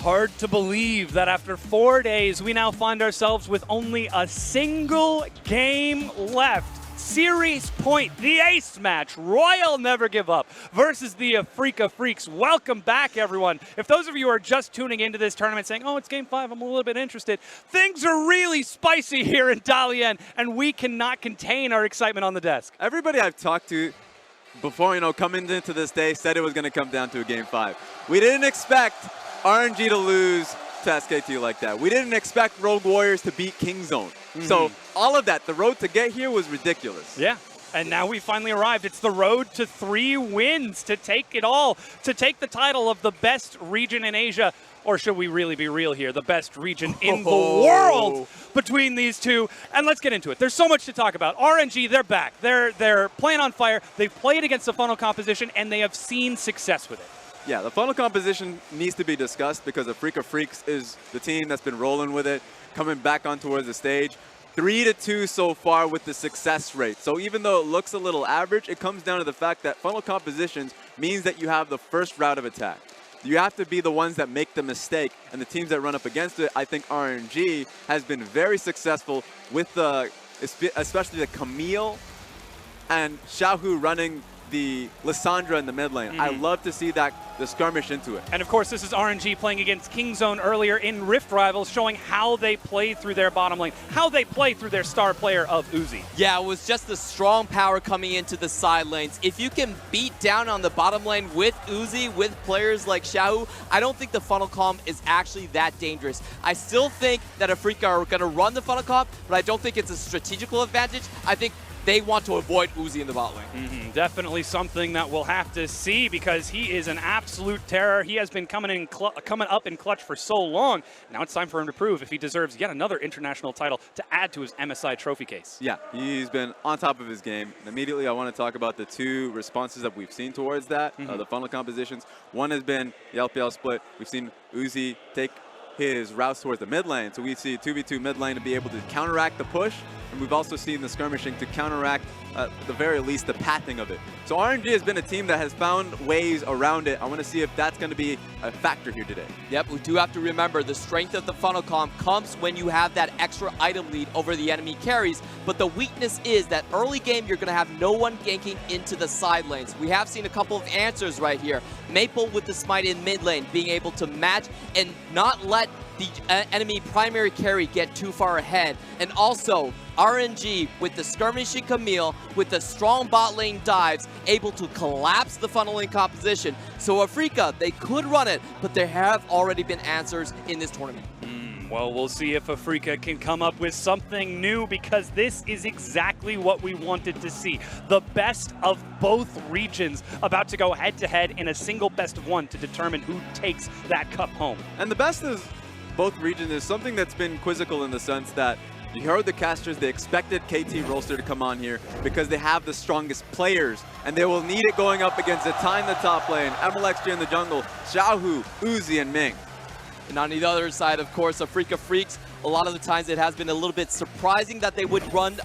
Hard to believe that after 4 days, we now find ourselves with only a single game left. Series point, the ace match, Royal Never Give Up versus the Afreeca Freecs. Welcome back, everyone. If those of you are just tuning into this tournament saying, oh, it's game 5, I'm a little bit interested, things are really spicy here in Dalian, and we cannot contain our excitement on the desk. Everybody I've talked to before, coming into this day said it was going to come down to a game 5. We didn't expect RNG to lose to SKT like that. We didn't expect Rogue Warriors to beat Kingzone. So all of that, the road to get here was ridiculous. Yeah. And now we finally arrived. It's the road to 3 wins, to take it all, to take the title of the best region in Asia. Or should we really be real here? The best region in the world between these two. And let's get into it. There's so much to talk about. RNG, they're back. They're playing on fire. They've played against the funnel composition, and they have seen success with it. Yeah, the funnel composition needs to be discussed because Afreeca Freecs is the team that's been rolling with it, coming back on towards the stage. 3-2 so far with the success rate. So even though it looks a little average, it comes down to the fact that funnel compositions means that you have the first route of attack. You have to be the ones that make the mistake, and the teams that run up against it, I think RNG has been very successful with especially the Camille and Xiaohu running the Lissandra in the mid lane. I love to see the skirmish into it. And of course, this is RNG playing against Kingzone earlier in Rift Rivals, showing how they play through their bottom lane, how they play through their star player of Uzi. Yeah, it was just the strong power coming into the side lanes. If you can beat down on the bottom lane with Uzi, with players like Xiaohu, I don't think the funnel comp is actually that dangerous. I still think that Afreeca are going to run the funnel comp, but I don't think it's a strategical advantage. I think they want to avoid Uzi in the bot lane. Definitely something that we'll have to see because he is an absolute terror. He has been coming up in clutch for so long. Now it's time for him to prove if he deserves yet another international title to add to his MSI trophy case. Yeah, he's been on top of his game. And immediately I want to talk about the 2 responses that we've seen towards that, the funnel compositions. One has been the LPL split. We've seen Uzi take his routes towards the mid lane. So we see 2v2 mid lane to be able to counteract the push. And we've also seen the skirmishing to counteract, at the very least, the pathing of it. So RNG has been a team that has found ways around it. I want to see if that's going to be a factor here today. Yep, we do have to remember the strength of the funnel comp comes when you have that extra item lead over the enemy carries. But the weakness is that early game, you're going to have no one ganking into the side lanes. We have seen a couple of answers right here. Maple with the smite in mid lane, being able to match and not let the enemy primary carry get too far ahead. And also, RNG with the skirmishing Camille, with the strong bot lane dives, able to collapse the funneling composition. So Afreeca, they could run it, but there have already been answers in this tournament. Well, we'll see if Afreeca can come up with something new because this is exactly what we wanted to see. The best of both regions about to go head-to-head in a single best-of-1 to determine who takes that cup home. And the best of both regions is something that's been quizzical in the sense that you heard the casters, they expected KT Roaster to come on here because they have the strongest players and they will need it going up against Zatai in the top lane, MLXG in the jungle, Xiaohu, Uzi, and Ming. And on the other side, of course, Afreeca Freecs, a lot of the times it has been a little bit surprising that they would run,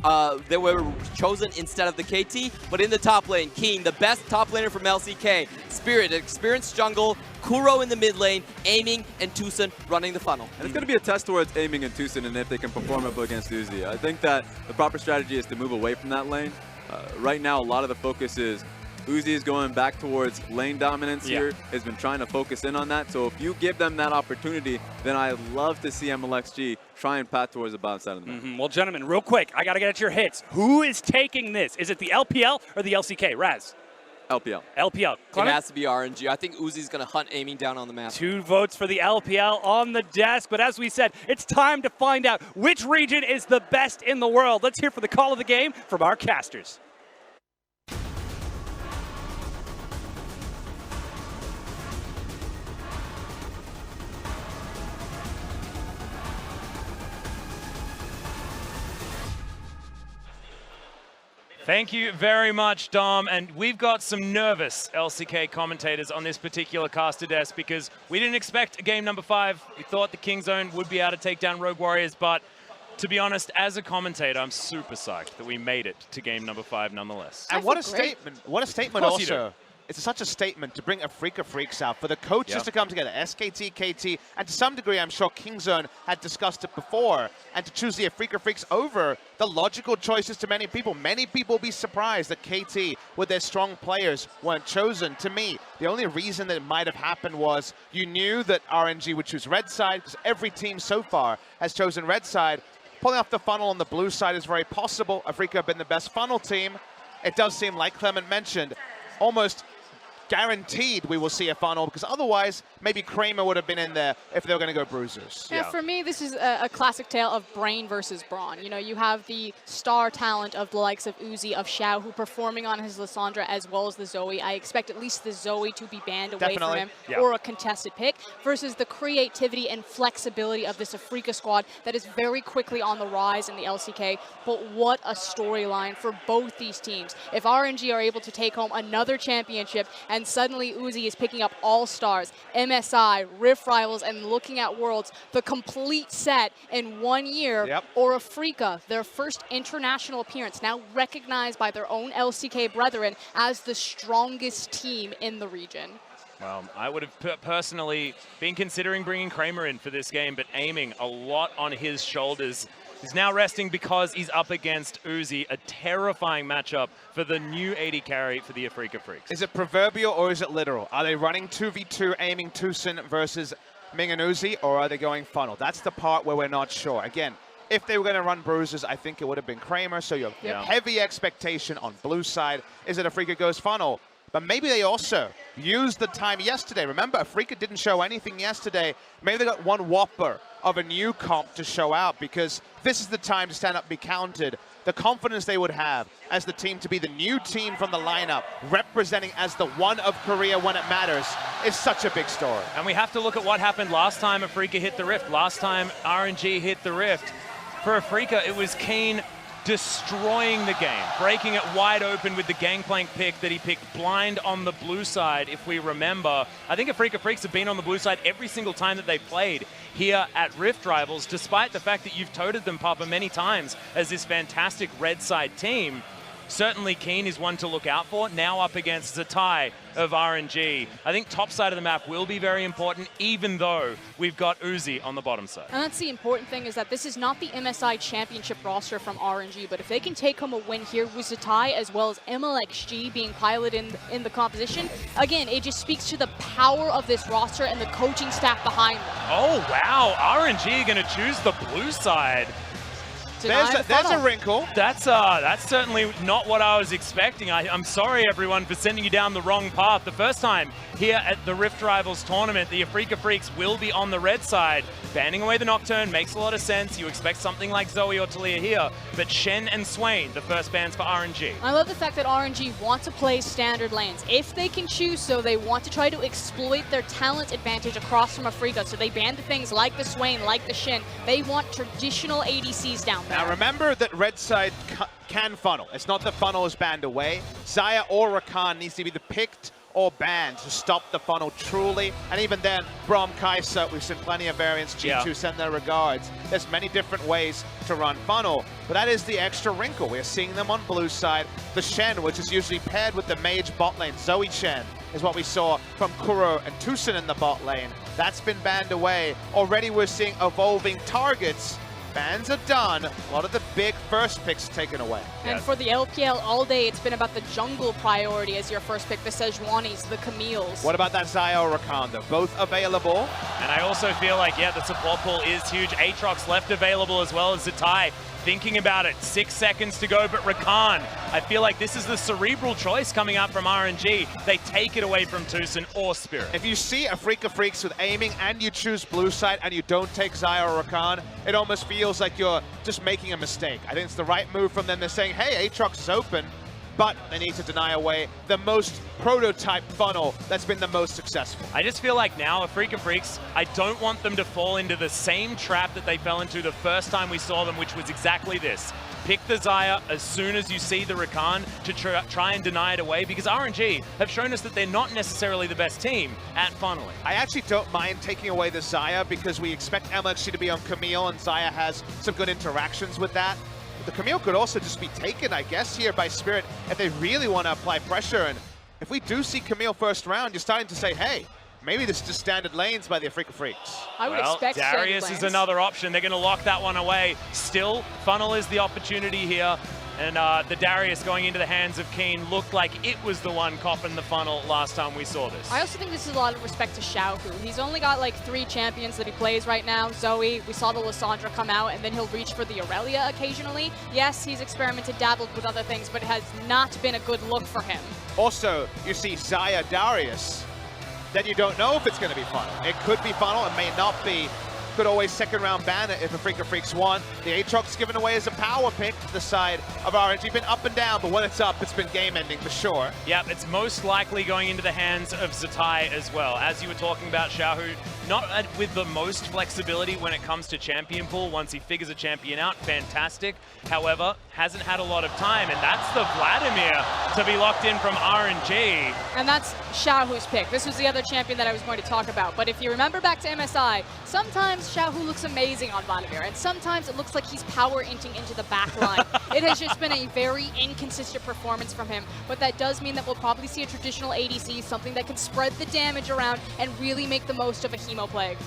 they were chosen instead of the KT, but in the top lane, Keen, the best top laner from LCK, Spirit, experienced jungle, Kuro in the mid lane, Aiming, and Tucson running the funnel. And it's going to be a test towards Aiming and Tucson and if they can perform up against Uzi. I think that the proper strategy is to move away from that lane. Right now, a lot of the focus is Uzi is going back towards lane dominance here, has been trying to focus in on that. So if you give them that opportunity, then I'd love to see MLXG try and path towards the bottom side of the map. Well, gentlemen, real quick, I got to get at your hits. Who is taking this? Is it the LPL or the LCK? Raz? LPL. LPL. It has to be RNG. I think Uzi's going to hunt Aiming down on the map. 2 votes for the LPL on the desk. But as we said, it's time to find out which region is the best in the world. Let's hear for the call of the game from our casters. Thank you very much, Dom. And we've got some nervous LCK commentators on this particular caster desk because we didn't expect a game number 5. We thought the Kingzone would be able to take down Rogue Warriors, but to be honest, as a commentator, I'm super psyched that we made it to game number 5 nonetheless. And what a statement! What a statement also it's such a statement to bring Afreeca Freecs out, for the coaches to come together, SKT, KT, and to some degree, I'm sure Kingzone had discussed it before, and to choose the Afreeca Freecs over the logical choices to many people. Many people will be surprised that KT, with their strong players, weren't chosen. To me, the only reason that it might have happened was you knew that RNG would choose red side, because every team so far has chosen red side. Pulling off the funnel on the blue side is very possible. Afreeca have been the best funnel team. It does seem, like Clement mentioned, almost guaranteed we will see a funnel, because otherwise maybe Kramer would have been in there if they were going to go bruisers. Yeah, for me, this is a classic tale of brain versus brawn. You know, you have the star talent of the likes of Uzi, of Xiao, who performing on his Lissandra as well as the Zoe. I expect at least the Zoe to be banned away from him or a contested pick, versus the creativity and flexibility of this Afreeca squad that is very quickly on the rise in the LCK. But what a storyline for both these teams. If RNG are able to take home another championship, and suddenly Uzi is picking up All-Stars, MSI, Rift Rivals, and looking at Worlds, the complete set in 1 year, or Afreeca, their first international appearance, now recognized by their own LCK brethren as the strongest team in the region. Well, I would have personally been considering bringing Kramer in for this game, but aiming a lot on his shoulders. He's now resting because he's up against Uzi, a terrifying matchup for the new AD carry for the Afreeca Freecs. Is it proverbial or is it literal? Are they running 2v2 aiming Tucson versus Ming and Uzi, or are they going funnel? That's the part where we're not sure. Again, if they were going to run bruisers, I think it would have been Kramer, so you have heavy expectation on blue side. Is it Afreeca goes funnel? But maybe they also used the time yesterday. Remember, Afreeca didn't show anything yesterday. Maybe they got one whopper of a new comp to show out, because this is the time to stand up, be counted. The confidence they would have as the team to be the new team from the lineup, representing as the one of Korea when it matters, is such a big story. And we have to look at what happened last time Afreeca hit the Rift. Last time RNG hit the Rift. For Afreeca, it was Kane destroying the game, breaking it wide open with the Gangplank pick that he picked blind on the blue side, if we remember. I think Afreeca Freecs have been on the blue side every single time that they've played here at Rift Rivals, despite the fact that you've toted them, Papa, many times as this fantastic red side team. Certainly Keen is one to look out for, now up against Zatai of RNG. I think top side of the map will be very important, even though we've got Uzi on the bottom side. And that's the important thing, is that this is not the MSI championship roster from RNG, but if they can take home a win here with Zatai as well as MLXG being piloted in the composition, again, it just speaks to the power of this roster and the coaching staff behind them. Oh, wow. RNG going to choose the blue side. There's a wrinkle. That's certainly not what I was expecting. I'm sorry, everyone, for sending you down the wrong path. The first time here at the Rift Rivals tournament, the Afreeca Freecs will be on the red side. Banning away the Nocturne makes a lot of sense. You expect something like Zoe or Talia here, but Shen and Swain, the first bans for RNG. I love the fact that RNG want to play standard lanes. If they can choose so, they want to try to exploit their talent advantage across from Afreeca. So they ban the things like the Swain, like the Shen. They want traditional ADCs down there. Now remember that red side can funnel. It's not that funnel is banned away. Xayah or Rakan needs to be the picked or banned to stop the funnel truly. And even then, Braum, Kai'Sa, we've seen plenty of variants. G2 send their regards. There's many different ways to run funnel, but that is the extra wrinkle. We're seeing them on blue side. The Shen, which is usually paired with the mage bot lane, Zoe Shen, is what we saw from Kuro and Tucson in the bot lane. That's been banned away. Already we're seeing evolving targets. Bans are done. A lot of the big first picks taken away. And for the LPL all day, it's been about the jungle priority as your first pick, the Sejuanis, the Camille's. What about that Xayah or Rakan, though? Both available. And I also feel like, the support pool is huge. Aatrox left available as well as Zatai. Thinking about it, 6 seconds to go, but Rakan, I feel like this is the cerebral choice coming out from RNG. They take it away from Tucson or Spirit. If you see Afreeca Freecs with aiming and you choose blue side and you don't take Xayah or Rakan, it almost feels like you're just making a mistake. I think it's the right move from them. They're saying, hey, Aatrox is open, but they need to deny away the most prototype funnel that's been the most successful. I just feel like now, Afreeca Freecs, I don't want them to fall into the same trap that they fell into the first time we saw them, which was exactly this. Pick the Xayah as soon as you see the Rakan to try and deny it away, because RNG have shown us that they're not necessarily the best team at funneling. I actually don't mind taking away the Xayah because we expect MLXG to be on Camille, and Xayah has some good interactions with that. The Camille could also just be taken, I guess, here by Spirit if they really want to apply pressure. And if we do see Camille first round, you're starting to say, hey, maybe this is just standard lanes by the Afreeca Freecs. I would expect Darius is another option. They're going to lock that one away. Still, Funnel is the opportunity here. And the Darius going into the hands of Keen looked like it was the one copping the Funnel last time we saw this. I also think this is a lot of respect to Xiaohu. He's only got like 3 champions that he plays right now. Zoe, we saw the Lissandra come out, and then he'll reach for the Aurelia occasionally. Yes, he's experimented, dabbled with other things, but it has not been a good look for him. Also, you see Xayah Darius, then you don't know if it's going to be Funnel. It could be Funnel, it may not be. Could always second round ban it if Afreeca Freecs won. The Aatrox given away as a power pick to the side of RNG. Been up and down, but when it's up, it's been game ending for sure. Yep, it's most likely going into the hands of Zatai as well. As you were talking about, Xiaohu, not with the most flexibility when it comes to champion pool. Once he figures a champion out, fantastic. However, hasn't had a lot of time, and that's the Vladimir to be locked in from RNG. And that's Xiaohu's pick. This was the other champion that I was going to talk about. But if you remember back to MSI, sometimes Xiaohu looks amazing on Vladimir, and sometimes it looks like he's power inting into the back line. It has just been a very inconsistent performance from him, but that does mean that we'll probably see a traditional ADC, something that can spread the damage around and really make the most of a Hemo Plague.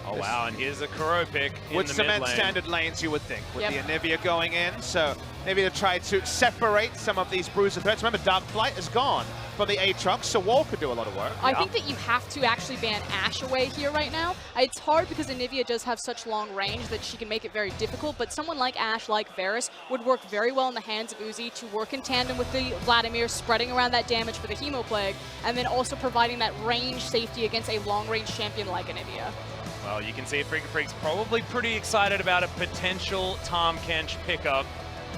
Oh wow, and here's a Kuro pick in Would the cement mid lane. standard lanes, you would think, with the Anivia going in. So maybe to try to separate some of these bruiser threats. Remember, Dark Flight is gone from the Aatrox, so Wall could do a lot of work. I think that you have to actually ban Ashe away here right now. It's hard because Anivia does have such long range that she can make it very difficult, but someone like Ashe, like Varus, would work very well in the hands of Uzi to work in tandem with the Vladimir, spreading around that damage for the Hemo Plague, and then also providing that range safety against a long-range champion like Anivia. Well, you can see Afreeca Freecs probably pretty excited about a potential Tahm Kench pickup.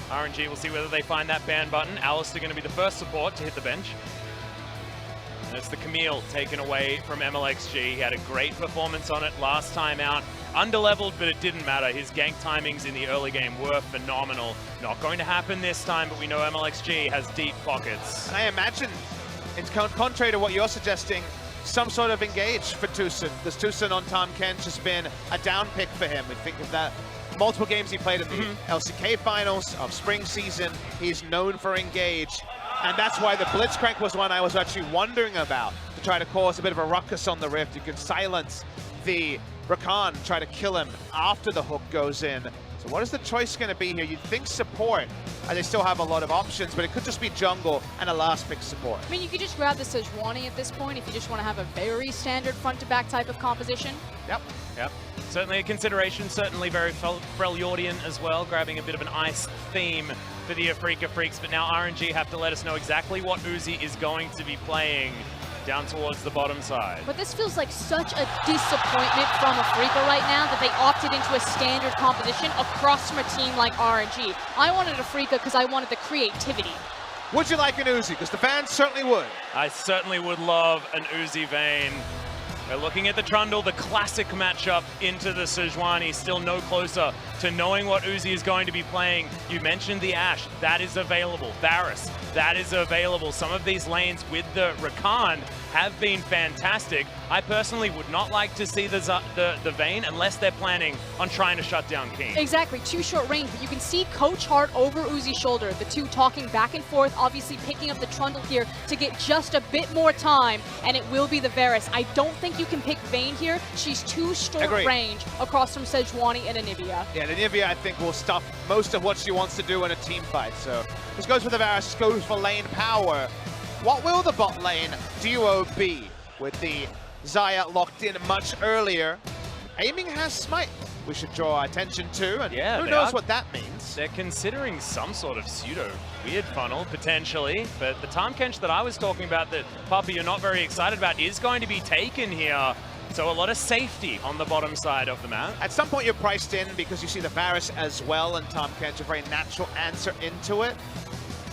RNG will see whether they find that ban button. Alistair going to be the first support to hit the bench. And it's the Camille taken away from MLXG. He had a great performance on it last time out. Underleveled, but it didn't matter. His gank timings in the early game were phenomenal. Not going to happen this time, but we know MLXG has deep pockets. And I imagine, it's contrary to what you're suggesting, some sort of engage for Tucson. This Tucson on Tahm Kench has been a down pick for him. We think of that multiple games he played in the LCK finals of spring season. He's known for engage. And that's why the Blitzcrank was one I was actually wondering about, to try to cause a bit of a ruckus on the Rift. You can silence the Rakan, try to kill him after the hook goes in. So what is the choice going to be here? You'd think support. They still have a lot of options, but it could just be jungle and a last pick support. I mean, you could just grab the Sejuani at this point if you just want to have a very standard front-to-back type of composition. Yep. Certainly a consideration, certainly very Freljordian as well, grabbing a bit of an ice theme for the Afreeca Freecs, but now RNG have to let us know exactly what Uzi is going to be playing down towards the bottom side. But this feels like such a disappointment from Afreeca right now that they opted into a standard composition across from a team like RNG. I wanted Afreeca because I wanted the creativity. Would you like an Uzi? Because the fans certainly would. I certainly would love an Uzi Vayne. We're looking at the Trundle, the classic matchup into the Sejuani, still no closer to knowing what Uzi is going to be playing. You mentioned the Ashe, that is available. Varus, that is available. Some of these lanes with the Rakan have been fantastic. I personally would not like to see the Vayne unless they're planning on trying to shut down King. Exactly, too short range, but you can see Coach Hart over Uzi's shoulder, the two talking back and forth, obviously picking up the Trundle here to get just a bit more time, and it will be the Varus. I don't think you can pick Vayne here. She's too short range across from Sejuani and Anivia. Yeah, Anivia, I think, will stuff most of what she wants to do in a team fight. So this goes for the Varus, goes for lane power. What will the bot lane duo be with the Xayah locked in much earlier? Aiming has Smite we should draw attention to, and who knows what that means. They're considering some sort of pseudo weird funnel, potentially, but the Tahm Kench that I was talking about that, Puppy, you're not very excited about is going to be taken here. So a lot of safety on the bottom side of the map. At some point you're priced in because you see the Varus as well, and Tahm Kench, a very natural answer into it.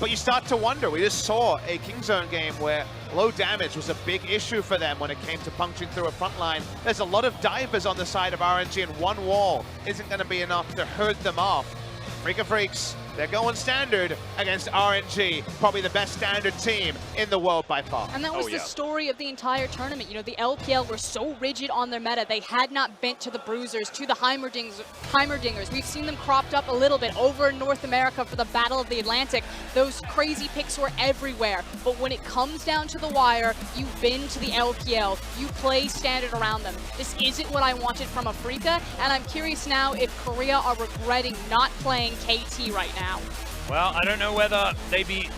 But you start to wonder, we just saw a Kingzone game where low damage was a big issue for them when it came to puncturing through a front line. There's a lot of divers on the side of RNG, and one wall isn't going to be enough to herd them off. Afreeca Freecs They're going standard against RNG, probably the best standard team in the world by far. And that was the story of the entire tournament. You know, the LPL were so rigid on their meta. They had not bent to the bruisers, to the Heimerdingers. We've seen them cropped up a little bit over in North America for the Battle of the Atlantic. Those crazy picks were everywhere. But when it comes down to the wire, you bend to the LPL. You play standard around them. This isn't what I wanted from Afreeca, and I'm curious now if Korea are regretting not playing KT right now. Well, I don't know whether they'd be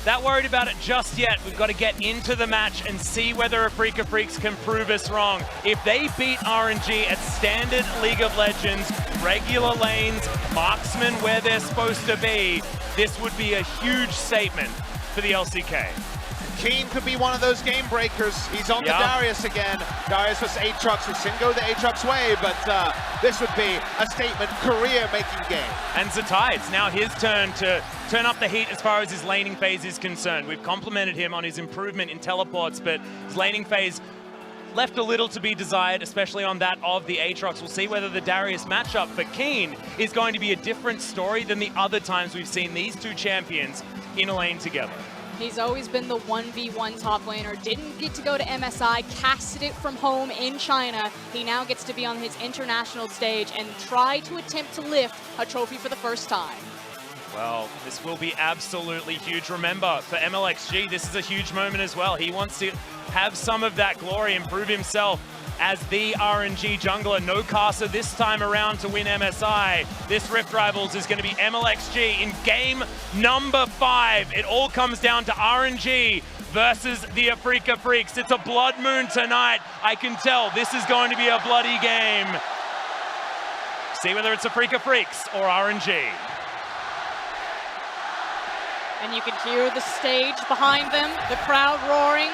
that worried about it just yet. We've got to get into the match and see whether Afreeca Freecs can prove us wrong. If they beat RNG at standard League of Legends, regular lanes, marksmen where they're supposed to be, this would be a huge statement for the LCK. Keen could be one of those game breakers. He's on the Darius again. Darius was Aatrox. We didn't go the Aatrox way, but this would be a statement career-making game. And Zatai, it's now his turn to turn up the heat as far as his laning phase is concerned. We've complimented him on his improvement in teleports, but his laning phase left a little to be desired, especially on that of the Aatrox. We'll see whether the Darius matchup for Keen is going to be a different story than the other times we've seen these two champions in a lane together. He's always been the 1v1 top laner, didn't get to go to MSI, casted it from home in China. He now gets to be on his international stage and try to attempt to lift a trophy for the first time. Well, this will be absolutely huge. Remember, for MLXG, this is a huge moment as well. He wants to have some of that glory and prove himself as the RNG jungler. No caster this time around to win MSI. This Rift Rivals is going to be MLXG in game number 5. It all comes down to RNG versus the Afreeca Freecs. It's a blood moon tonight. I can tell this is going to be a bloody game. See whether it's Afreeca Freecs or RNG. And you can hear the stage behind them, the crowd roaring.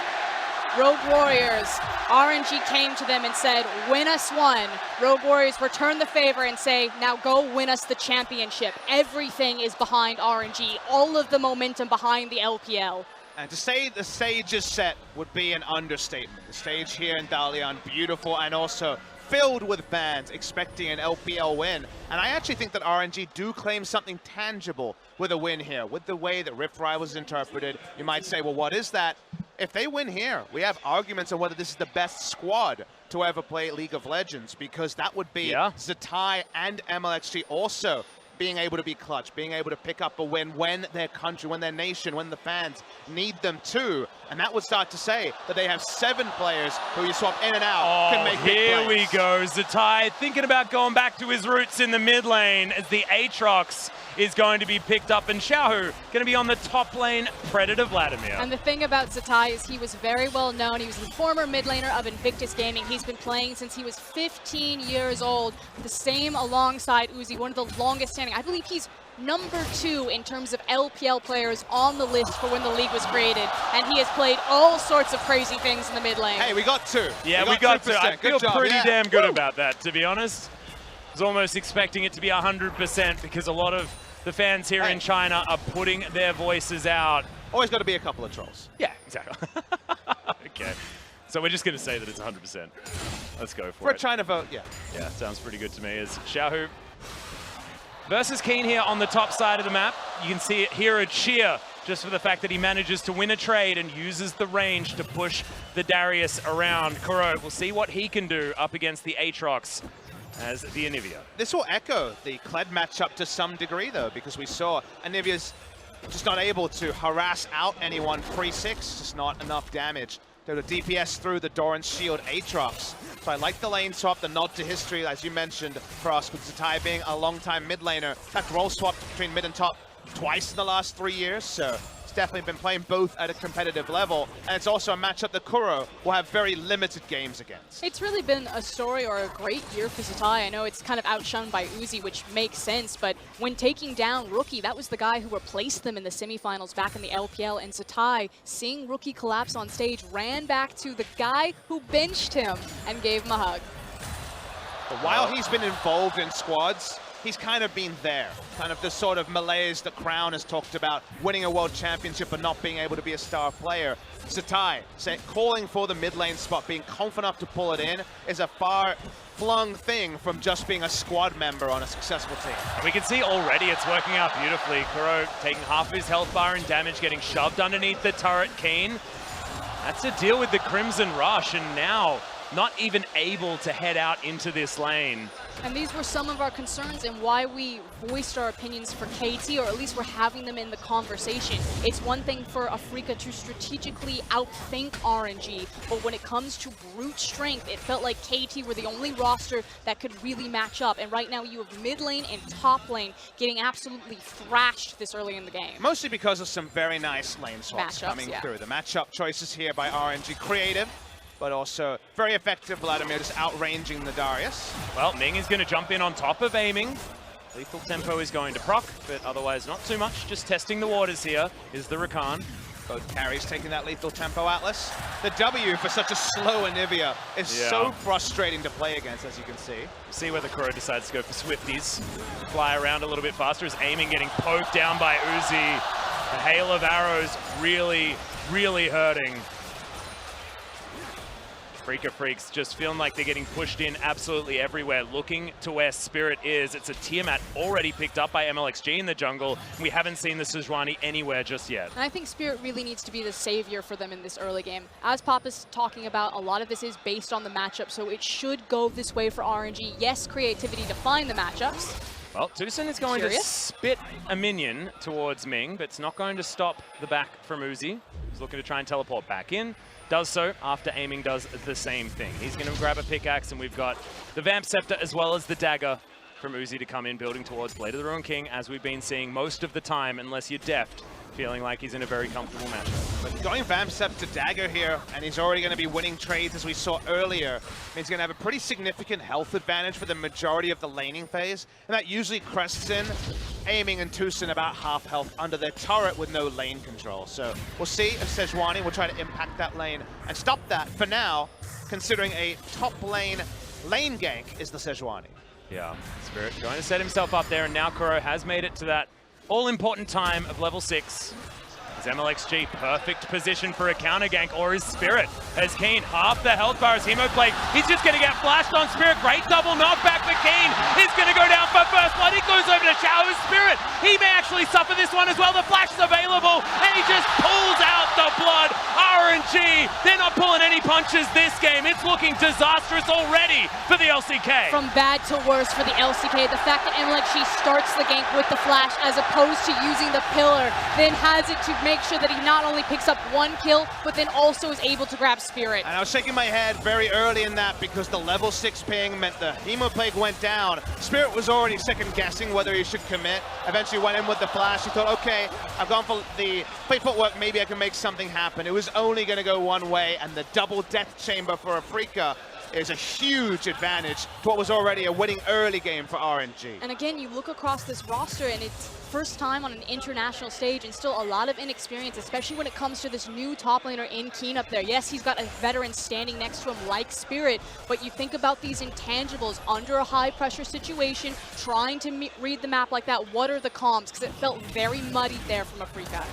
Rogue Warriors, RNG came to them and said, win us one. Rogue Warriors return the favor and say, now go win us the championship. Everything is behind RNG, all of the momentum behind the LPL. And to say the stage is set would be an understatement. The stage here in Dalian, beautiful and also filled with fans expecting an LPL win. And I actually think that RNG do claim something tangible with a win here. With the way that Rift Rivals is interpreted, you might say, well, what is that? If they win here, we have arguments on whether this is the best squad to ever play League of Legends, because that would be Zatai and MLXG also being able to be clutch, being able to pick up a win when their country, when their nation, when the fans need them to. And that would start to say that they have 7 players who you swap in and out can make big here plays. we go. Zatai thinking about going back to his roots in the mid lane as the Aatrox is going to be picked up, and Xiaohu going to be on the top lane, Predator Vladimir. And the thing about Zatai is he was very well known. He was the former mid laner of Invictus Gaming. He's been playing since he was 15 years old, the same alongside Uzi, one of the longest standing. I believe he's number 2 in terms of LPL players on the list for when the league was created, and he has played all sorts of crazy things in the mid lane. Hey, we got 2. Yeah, we got 2. I feel pretty damn good Woo! about that, to be honest. I was almost expecting it to be 100% because a lot of the fans here in China are putting their voices out. Always got to be a couple of trolls. Yeah, exactly. Okay. So we're just going to say that it's 100%. Let's go for it. For a China vote, yeah. Yeah, sounds pretty good to me. As Xiaohu versus Keen here on the top side of the map. You can see it here a cheer just for the fact that he manages to win a trade and uses the range to push the Darius around. Kuro, we'll see what he can do up against the Aatrox as the Anivia. This will echo the Kled matchup to some degree, though, because we saw Anivia's just not able to harass out anyone pre-6, just not enough damage. They're the DPS through the Doran's Shield Aatrox. So I like the lane swap, the nod to history, as you mentioned, Cross, with Zatai being a long-time mid laner. In fact, role swapped between mid and top twice in the last 3 years, so it's definitely been playing both at a competitive level. And it's also a matchup that Kuro will have very limited games against. It's really been a story or a great year for Zatai. I know it's kind of outshone by Uzi, which makes sense, but when taking down Rookie, that was the guy who replaced them in the semifinals back in the LPL, and Zatai, seeing Rookie collapse on stage, ran back to the guy who benched him and gave him a hug. But while he's been involved in squads, he's kind of been there. Kind of the sort of malaise that Crown has talked about, winning a world championship but not being able to be a star player. Satai calling for the mid lane spot, being confident enough to pull it in is a far-flung thing from just being a squad member on a successful team. We can see already it's working out beautifully. Kuro taking half of his health bar and damage, getting shoved underneath the turret. Keen, that's to deal with the Crimson Rush, and now not even able to head out into this lane. And these were some of our concerns and why we voiced our opinions for KT, or at least we're having them in the conversation. It's one thing for Afreeca to strategically outthink RNG, but when it comes to brute strength, it felt like KT were the only roster that could really match up. And right now you have mid lane and top lane getting absolutely thrashed this early in the game. Mostly because of some very nice lane swaps coming through. The matchup choices here by RNG, creative, but also very effective. Vladimir just outranging the Darius. Well, Ming is going to jump in on top of aiming. Lethal Tempo is going to proc, but otherwise not too much. Just testing the waters here is the Rakan. Both carries taking that Lethal Tempo Atlas. The W for such a slow Anivia is so frustrating to play against, as you can see. See whether Kuro decides to go for Swifties. Fly around a little bit faster as aiming getting poked down by Uzi. The hail of arrows really, really hurting. Afreeca Freecs just feeling like they're getting pushed in absolutely everywhere, looking to where Spirit is. It's a Tiamat already picked up by MLXG in the jungle. We haven't seen the Sejuani anywhere just yet. And I think Spirit really needs to be the savior for them in this early game. As Pop is talking about, a lot of this is based on the matchup, so it should go this way for RNG. Yes, creativity to find the matchups. Well, Tucson is going to spit a minion towards Ming, but it's not going to stop the back from Uzi. He's looking to try and teleport back in. Does so after aiming does the same thing. He's going to grab a pickaxe, and we've got the Vamp Scepter as well as the dagger from Uzi to come in, building towards Blade of the Ruined King, as we've been seeing most of the time, unless you're deft, feeling like he's in a very comfortable matchup. But going Vamp Scepter to dagger here, and he's already going to be winning trades as we saw earlier. He's going to have a pretty significant health advantage for the majority of the laning phase, and that usually crests in aiming and Tucson about half health under their turret with no lane control. So we'll see if Sejuani will try to impact that lane and stop that for now, considering a top lane gank is the Sejuani. Yeah, Spirit going to set himself up there, and now Kuro has made it to that all-important time of level 6. Is MLXG perfect position for a counter gank, or is Spirit as Keen half the health bar as Hemoplague? He's just going to get flashed on Spirit. Great double knockback for Keen. He's going to go down for first blood. He goes over to Shower Spirit. He may actually suffer this one as well. The flash is available, and he just pulls out the blood. RNG, they're not pulling any punches this game. It's looking disastrous already for the LCK. From bad to worse for the LCK. The fact that MLXG starts the gank with the flash as opposed to using the pillar, then has it to make sure that he not only picks up one kill, but then also is able to grab Spirit. And I was shaking my head very early in that because the level 6 ping meant the Hemoplague went down. Spirit was already second guessing whether he should commit. Eventually went in with the flash. He thought, okay, I've gone for the play footwork, maybe I can make something happen. It was only going to go one way, and the double death chamber for Afreeca is a huge advantage to what was already a winning early game for RNG. And again, you look across this roster, and it's first time on an international stage and still a lot of inexperience, especially when it comes to this new top laner in Keen up there. Yes, he's got a veteran standing next to him like Spirit, but you think about these intangibles under a high-pressure situation, trying to read the map like that. What are the comms? Because it felt very muddied there from Afreeca.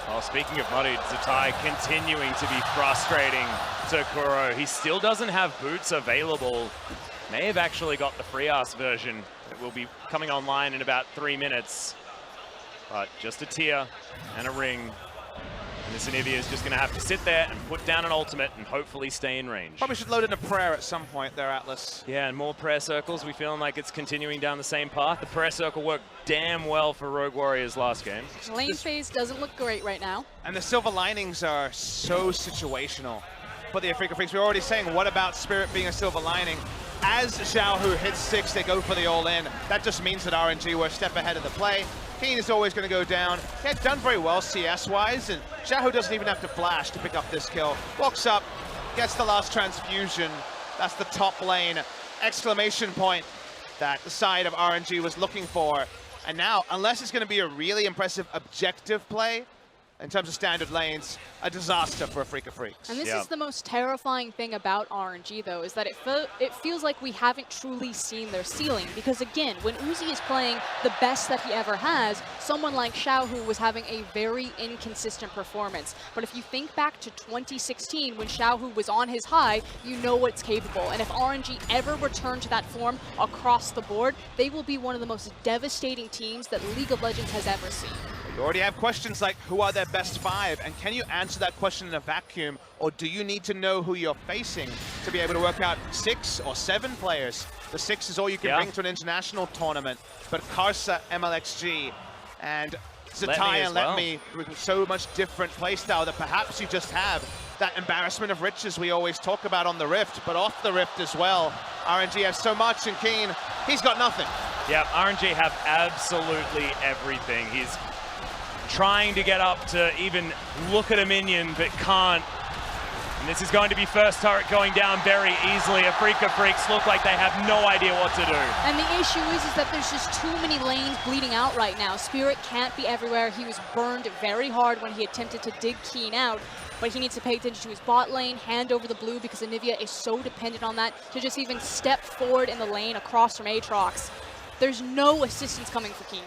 Well, speaking of muddied, Zatai continuing to be frustrating to Kuro. He still doesn't have boots available. May have actually got the free ass version that will be coming online in about 3 minutes. But just a tier and a ring. And this Anivia is just going to have to sit there and put down an ultimate and hopefully stay in range. Probably should load in a prayer at some point there, Atlas. Yeah, and more prayer circles. We feeling like it's continuing down the same path. The prayer circle worked damn well for Rogue Warriors last game. Lane phase doesn't look great right now. And the silver linings are so situational. For the Afreeca Freecs, we're already saying, what about Spirit being a silver lining? As Xiaohu hits 6, they go for the all-in. That just means that RNG were a step ahead of the play. Keen is always going to go down. He had done very well CS-wise, and Xiaohu doesn't even have to flash to pick up this kill. Walks up, gets the last transfusion. That's the top lane exclamation point that the side of RNG was looking for. And now, unless it's going to be a really impressive objective play, in terms of standard lanes, a disaster for Afreeca Freecs. And this is the most terrifying thing about RNG, though, is that it feels like we haven't truly seen their ceiling. Because again, when Uzi is playing the best that he ever has, someone like Xiaohu was having a very inconsistent performance. But if you think back to 2016, when Xiaohu was on his high, you know what's capable. And if RNG ever return to that form across the board, they will be one of the most devastating teams that League of Legends has ever seen. You already have questions like, who are their best 5? And can you answer that question in a vacuum? Or do you need to know who you're facing to be able to work out 6 or 7 players? The 6 is all you can bring to an international tournament. But Karsa, MLXG, and Zatai and Letme with so much different playstyle that perhaps you just have that embarrassment of riches we always talk about on the Rift, but off the Rift as well. RNG has so much, and Keen, he's got nothing. Yeah, RNG have absolutely everything. He's trying to get up to even look at a minion, but can't. And this is going to be first turret going down very easily. Afreeca Freecs look like they have no idea what to do. And the issue is that there's just too many lanes bleeding out right now. Spirit can't be everywhere. He was burned very hard when he attempted to dig Keen out, but he needs to pay attention to his bot lane, hand over the blue, because Anivia is so dependent on that to just even step forward in the lane across from Aatrox. There's no assistance coming for Keen.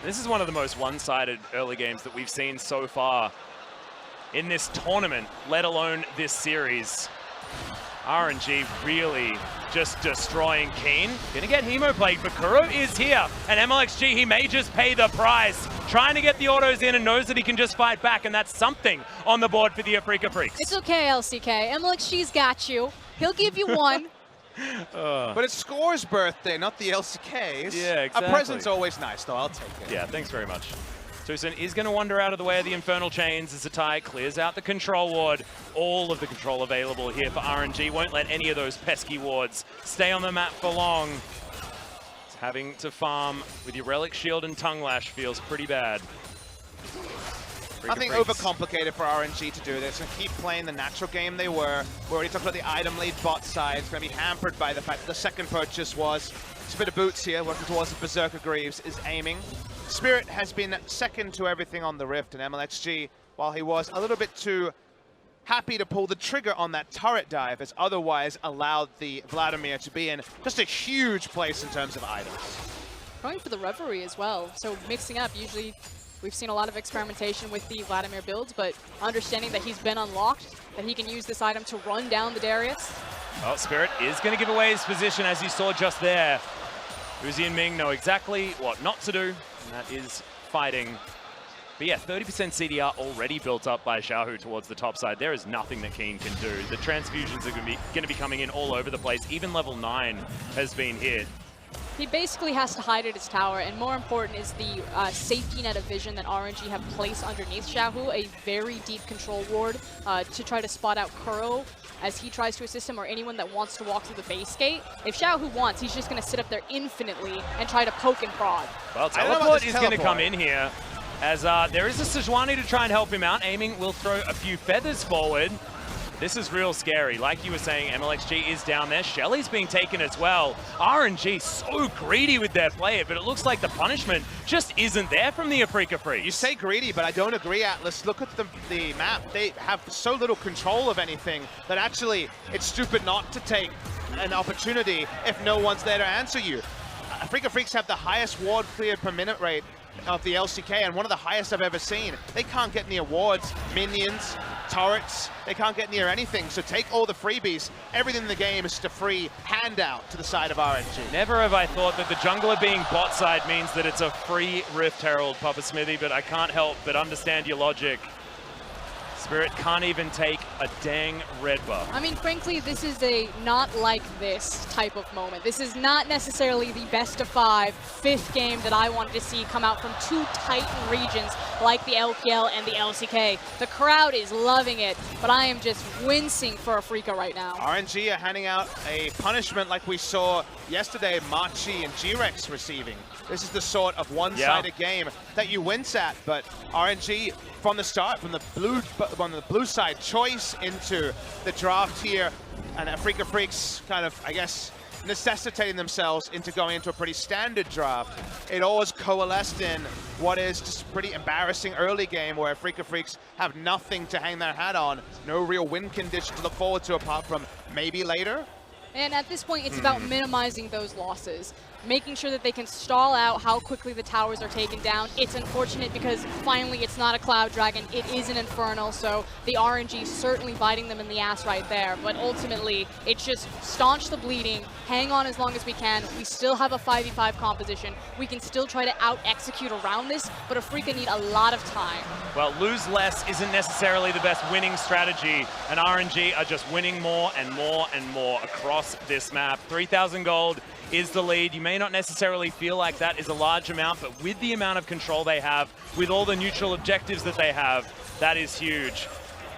This is one of the most one-sided early games that we've seen so far in this tournament, let alone this series. RNG really just destroying Keen. Gonna get Hemoplague, but Kuro is here. And MLXG, he may just pay the price. Trying to get the autos in and knows that he can just fight back, and that's something on the board for the Afreeca Freecs. It's okay, LCK. MLXG's got you. He'll give you one. But it's Score's birthday, not the LCK's. Yeah, exactly. A present's always nice, though. I'll take it. Yeah, thanks very much. Tucson is going to wander out of the way of the Infernal Chains as Zatai clears out the control ward. All of the control available here for RNG. Won't let any of those pesky wards stay on the map for long. Having to farm with your Relic Shield and Tongue Lash feels pretty bad. Nothing overcomplicated for RNG to do this and keep playing the natural game they were. We already talked about the item lead bot side. It's going to be hampered by the fact that the second purchase was a bit of boots here, working towards the Berserker Greaves, is aiming. Spirit has been second to everything on the Rift, and MLXG, while he was a little bit too happy to pull the trigger on that turret dive, has otherwise allowed the Vladimir to be in just a huge place in terms of items. Going for the Reverie as well, so mixing up. Usually we've seen a lot of experimentation with the Vladimir builds, but understanding that he's been unlocked, that he can use this item to run down the Darius. Well, Spirit is going to give away his position, as you saw just there. Uzi and Ming know exactly what not to do, and that is fighting. But yeah, 30% CDR already built up by Xiaohu towards the top side. There is nothing that Keen can do. The transfusions are going to be coming in all over the place. Even level 9 has been hit. He basically has to hide at his tower, and more important is the safety net of vision that RNG have placed underneath Xiaohu, a very deep control ward to try to spot out Kuro as he tries to assist him, or anyone that wants to walk through the base gate. If Xiaohu wants, he's just going to sit up there infinitely and try to poke and prod. Well, Teleport is going to come in here, as there is a Sejuani to try and help him out. Aiming will throw a few feathers forward. This is real scary. Like you were saying, MLXG is down there. Shelly's being taken as well. RNG so greedy with their play, but it looks like the punishment just isn't there from the Afreeca Freecs. You say greedy, but I don't agree, Atlas. Look at the map. They have so little control of anything that actually it's stupid not to take an opportunity if no one's there to answer you. Afreeca Freecs have the highest ward cleared per minute rate of the LCK, and one of the highest I've ever seen. They can't get near wards, minions, turrets. They can't get near anything. So take all the freebies. Everything in the game is just a free handout to the side of RNG. Never have I thought that the jungler being bot side means that it's a free Rift Herald, Papa Smithy, but I can't help but understand your logic. Spirit can't even take a dang red buff. I mean, frankly, this is a not like this type of moment. This is not necessarily the best of 5 fifth game that I wanted to see come out from two Titan regions like the LPL and the LCK. The crowd is loving it, but I am just wincing for Afreeca right now. RNG are handing out a punishment like we saw yesterday, Machi and G-Rex receiving. This is the sort of one-sided game that you wince at, but RNG from the start, from the blue side choice into the draft here, and Afreeca Freecs kind of, I guess, necessitating themselves into going into a pretty standard draft. It always coalesced in what is just a pretty embarrassing early game where Afreeca Freecs have nothing to hang their hat on, no real win condition to look forward to apart from maybe later. And at this point, it's about minimizing those losses, making sure that they can stall out how quickly the towers are taken down. It's unfortunate because finally it's not a Cloud Dragon, it is an Infernal, so the RNG certainly biting them in the ass right there. But ultimately, it's just staunch the bleeding, hang on as long as we can. We still have a 5v5 composition. We can still try to out-execute around this, but Afreeca need a lot of time. Well, lose less isn't necessarily the best winning strategy, and RNG are just winning more and more and more across this map. 3,000 gold is the lead. You may not necessarily feel like that is a large amount, but with the amount of control they have, with all the neutral objectives that they have, that is huge.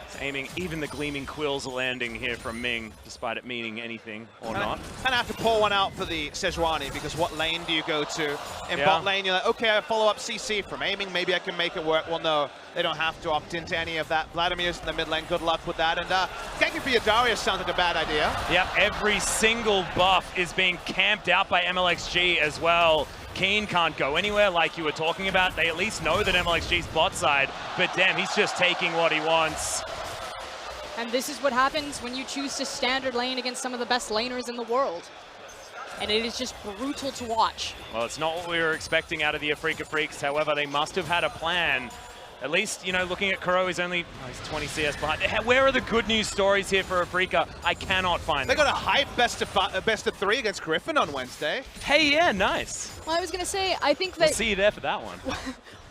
It's aiming, even the gleaming quills are landing here from Ming, despite it meaning anything or not. And I have to pull one out for the Sejuani, because what lane do you go to? In bot lane, you're like, okay, I follow up CC from aiming, maybe I can make it work. Well, no, they don't have to opt into any of that. Vladimir's in the mid lane, good luck with that. And ganking for your Darius sounds like a bad idea. Yep, every single buff is being camped out by MLXG as well. Keen can't go anywhere like you were talking about. They at least know that MLXG's bot side, but damn, he's just taking what he wants. And this is what happens when you choose to standard lane against some of the best laners in the world. And it is just brutal to watch. Well, it's not what we were expecting out of the Afreeca Freecs. However, they must have had a plan. At least, you know, looking at Kuro, he's only he's 20 CS behind. Where are the good news stories here for Afreeca? I cannot find them. They got a hype best of 3 against Griffin on Wednesday. Hey, yeah, nice. Well, I was going to say, I think that... We'll see you there for that one.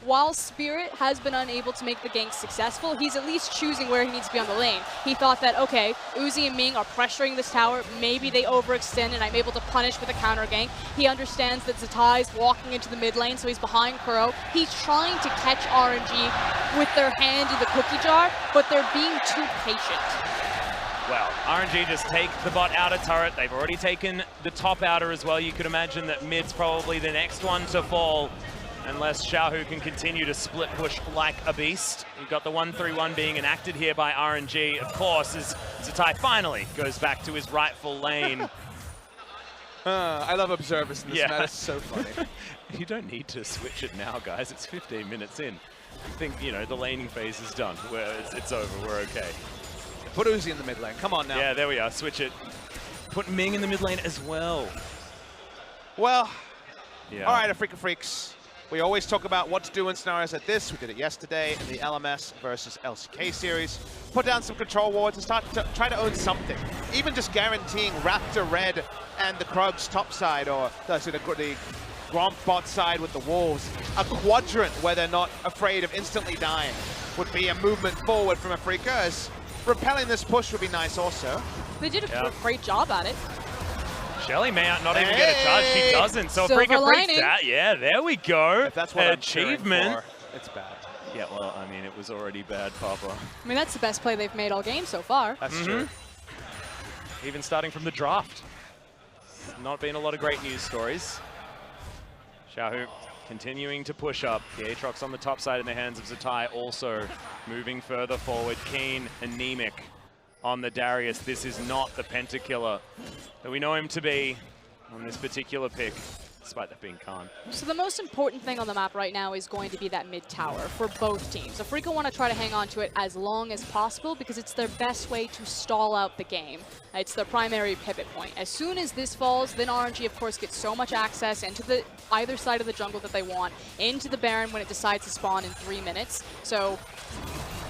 While Spirit has been unable to make the gank successful, he's at least choosing where he needs to be on the lane. He thought that, okay, Uzi and Ming are pressuring this tower, maybe they overextend and I'm able to punish with a counter gank. He understands that Zatai's walking into the mid lane, so he's behind Kuro. He's trying to catch RNG with their hand in the cookie jar, but they're being too patient. Well, RNG just take the bot outer turret. They've already taken the top outer as well. You could imagine that mid's probably the next one to fall, unless Xiaohu can continue to split push like a beast. You've got the 1-3-1 being enacted here by RNG, of course, as Zatai finally goes back to his rightful lane. I love observers in this meta. It's so funny. You don't need to switch it now, guys. It's 15 minutes in. I think, you know, the laning phase is done. It's over. We're okay. Put Uzi in the mid lane. Come on now. Yeah, there we are. Switch it. Put Ming in the mid lane as well. Well, yeah. All right, Afreeca Freecs. We always talk about what to do in scenarios like this. We did it yesterday in the LMS versus LCK series. Put down some control wards and start to try to own something. Even just guaranteeing Raptor Red and the Krugs top side, or the Gromp bot side with the Wolves. A quadrant where they're not afraid of instantly dying would be a movement forward from Afreeca, as repelling this push would be nice also. They did a great job at it. Shelly may not even get a charge. She doesn't. So Afreeca Freecs that. Yeah, there we go. If that's what achievement. I'm cheering for, it's bad. Yeah, well, I mean, it was already bad, Papa. I mean, that's the best play they've made all game so far. That's true. Even starting from the draft. Not been a lot of great news stories. Xiaohu continuing to push up. The Aatrox on the top side in the hands of Zatai, also moving further forward. Keen, anemic on the Darius. This is not the Pentakiller that we know him to be on this particular pick, despite that being Khan. So the most important thing on the map right now is going to be that mid tower for both teams. Afreeca want to try to hang on to it as long as possible because it's their best way to stall out the game. It's their primary pivot point. As soon as this falls, then RNG of course gets so much access into the either side of the jungle that they want, into the Baron when it decides to spawn in 3 minutes. So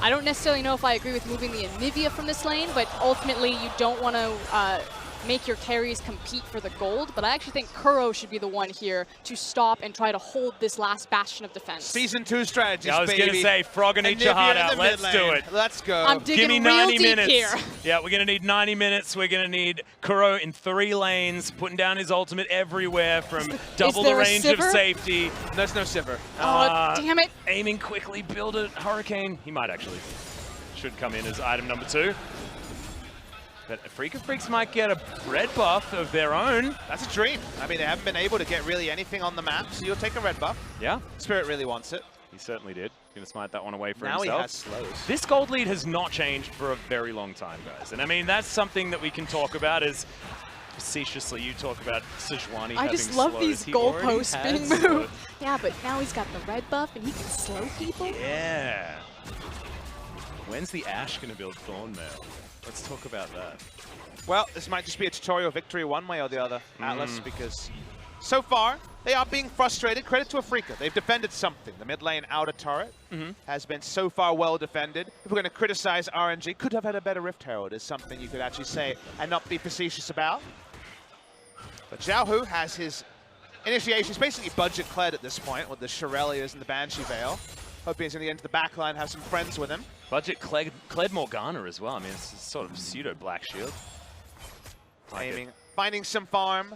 I don't necessarily know if I agree with moving the Anivia from this lane, but ultimately you don't want to make your carries compete for the gold, but I actually think Kuro should be the one here to stop and try to hold this last bastion of defense. Season 2 strategies, I was going to say, frog and eat your heart out. Let's do it. Let's go. I'm digging Give me real 90 deep minutes. here. Yeah, we're going to need 90 minutes. We're going to need Kuro in 3 lanes, putting down his ultimate everywhere from double the range of safety. There's no Sivir. Oh, damn it. Aiming quickly, build a Hurricane. He might actually. Should come in as item number 2. But Afreeca Freecs might get a red buff of their own. That's a dream. I mean, they haven't been able to get really anything on the map, so you'll take a red buff. Yeah. Spirit really wants it. He certainly did. Going to smite that one away from himself. himself. Now he has slows. This gold lead has not changed for a very long time, guys. And I mean, that's something that we can talk about is facetiously, you talk about Sejuani I having just love slows. these He already goalposts being has moved. Yeah, but now he's got the red buff and he can slow people. Yeah. When's the Ashe going to build Thornmail? Let's talk about that. Well, this might just be a tutorial victory one way or the other, Atlas, because so far they are being frustrated. Credit to Afreeca. They've defended something. The mid lane outer turret has been so far well defended. If we're going to criticize RNG, could have had a better Rift Herald is something you could actually say and not be facetious about. But Xiaohu has his initiation. He's basically budget cleared at this point with the Shirelias and the Banshee Veil. Hoping he's going to get into the back line, have some friends with him. Budget Kled Morgana as well. I mean, it's sort of pseudo Black Shield. Aiming, finding some farm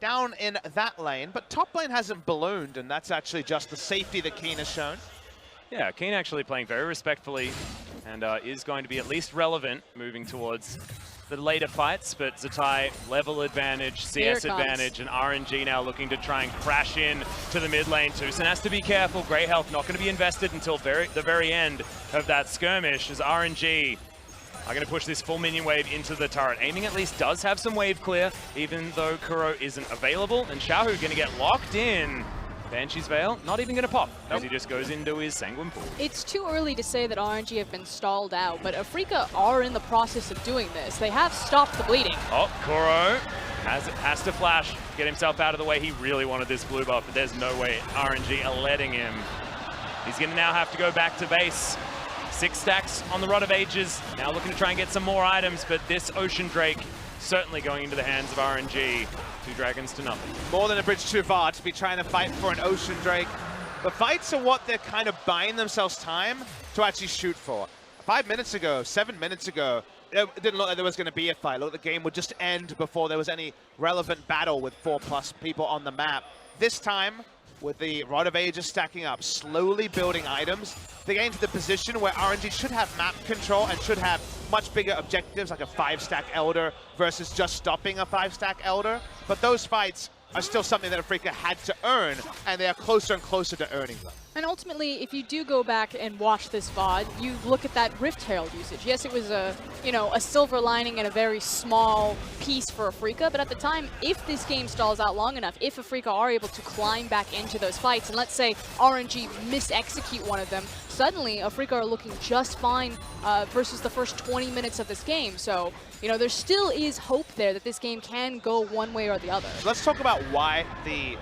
down in that lane, but top lane hasn't ballooned, and that's actually just the safety that Keen has shown. Yeah, Keen actually playing very respectfully and is going to be at least relevant moving towards the later fights, but Zatai level advantage, CS advantage, and RNG now looking to try and crash in to the mid lane. Tucson has to be careful. Grey Health not going to be invested until the very end of that skirmish as RNG are going to push this full minion wave into the turret. Aiming at least does have some wave clear, even though Kuro isn't available. And Xiaohu going to get locked in. Banshee's Veil, not even going to pop, as he just goes into his Sanguine Pool. It's too early to say that RNG have been stalled out, but Afreeca are in the process of doing this. They have stopped the bleeding. Oh, Kuro has to flash, get himself out of the way. He really wanted this blue buff, but there's no way RNG are letting him. He's going to now have to go back to base. 6 stacks on the Rod of Ages, now looking to try and get some more items, but this Ocean Drake certainly going into the hands of RNG. 2 dragons to nothing. More than a bridge too far to be trying to fight for an Ocean Drake. But fights are what they're kind of buying themselves time to actually shoot for. 5 minutes ago, 7 minutes ago, it didn't look like there was going to be a fight. Look, the game would just end before there was any relevant battle with 4+ people on the map. This time, with the Rod of Ages stacking up, slowly building items, they get into the position where RNG should have map control and should have much bigger objectives, like a 5-stack Elder versus just stopping a 5-stack Elder. But those fights are still something that Afreeca had to earn, and they are closer and closer to earning them. And ultimately, if you do go back and watch this VOD, you look at that Rift Herald usage. Yes, it was a silver lining and a very small piece for Afreeca, but at the time, if this game stalls out long enough, if Afreeca are able to climb back into those fights, and let's say RNG mis-execute one of them, suddenly Afreeca are looking just fine versus the first 20 minutes of this game. So, there still is hope there that this game can go one way or the other. Let's talk about why the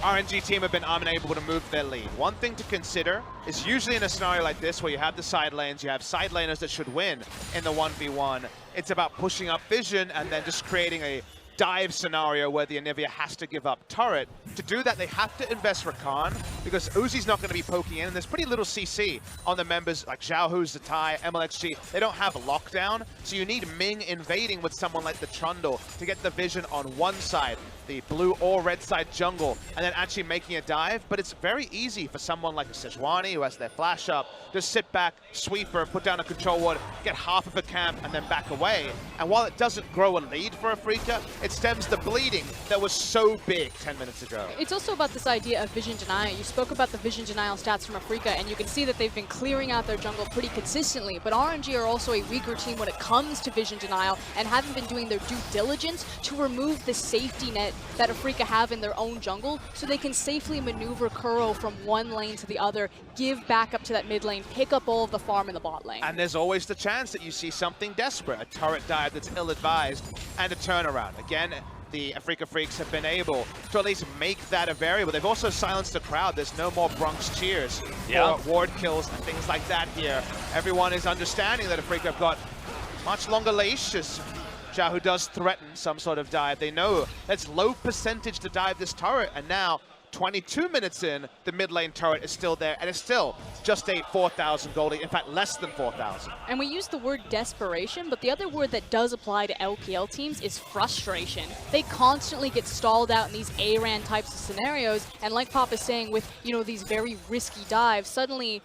RNG team have been unable to move their lead. One thing to consider is usually in a scenario like this where you have the side lanes, you have side laners that should win in the 1v1, it's about pushing up vision and then just creating a dive scenario where the Anivia has to give up turret. To do that, they have to invest Rakan because Uzi's not going to be poking in, and there's pretty little CC on the members like Xiaohu, Zatai, MLXG. They don't have lockdown, so you need Ming invading with someone like the Trundle to get the vision on one side, the blue or red side jungle, and then actually making a dive. But it's very easy for someone like a Sejuani who has their flash up, just sit back, sweeper, put down a control ward, get half of a camp, and then back away. And while it doesn't grow a lead for Afreeca, it stems the bleeding that was so big 10 minutes ago. It's also about this idea of vision denial. You spoke about the vision denial stats from Afreeca, and you can see that they've been clearing out their jungle pretty consistently, but RNG are also a weaker team when it comes to vision denial and haven't been doing their due diligence to remove the safety net that Afreeca have in their own jungle so they can safely maneuver Kuro from one lane to the other, give back up to that mid lane, pick up all of the farm in the bot lane. And there's always the chance that you see something desperate, a turret dive that's ill-advised, and a turnaround. Again, the Afreeca Freecs have been able to at least make that a variable. They've also silenced the crowd. There's no more Bronx cheers for ward kills and things like that here. Everyone is understanding that Afreeca have got much longer leash as Xiaohu does threaten some sort of dive. They know that's low percentage to dive this turret, and now 22 minutes in, the mid lane turret is still there, and it's still just a 4,000 gold lead, in fact, less than 4,000. And we use the word desperation, but the other word that does apply to LPL teams is frustration. They constantly get stalled out in these ARAN types of scenarios, and like Pop is saying, with, these very risky dives, suddenly,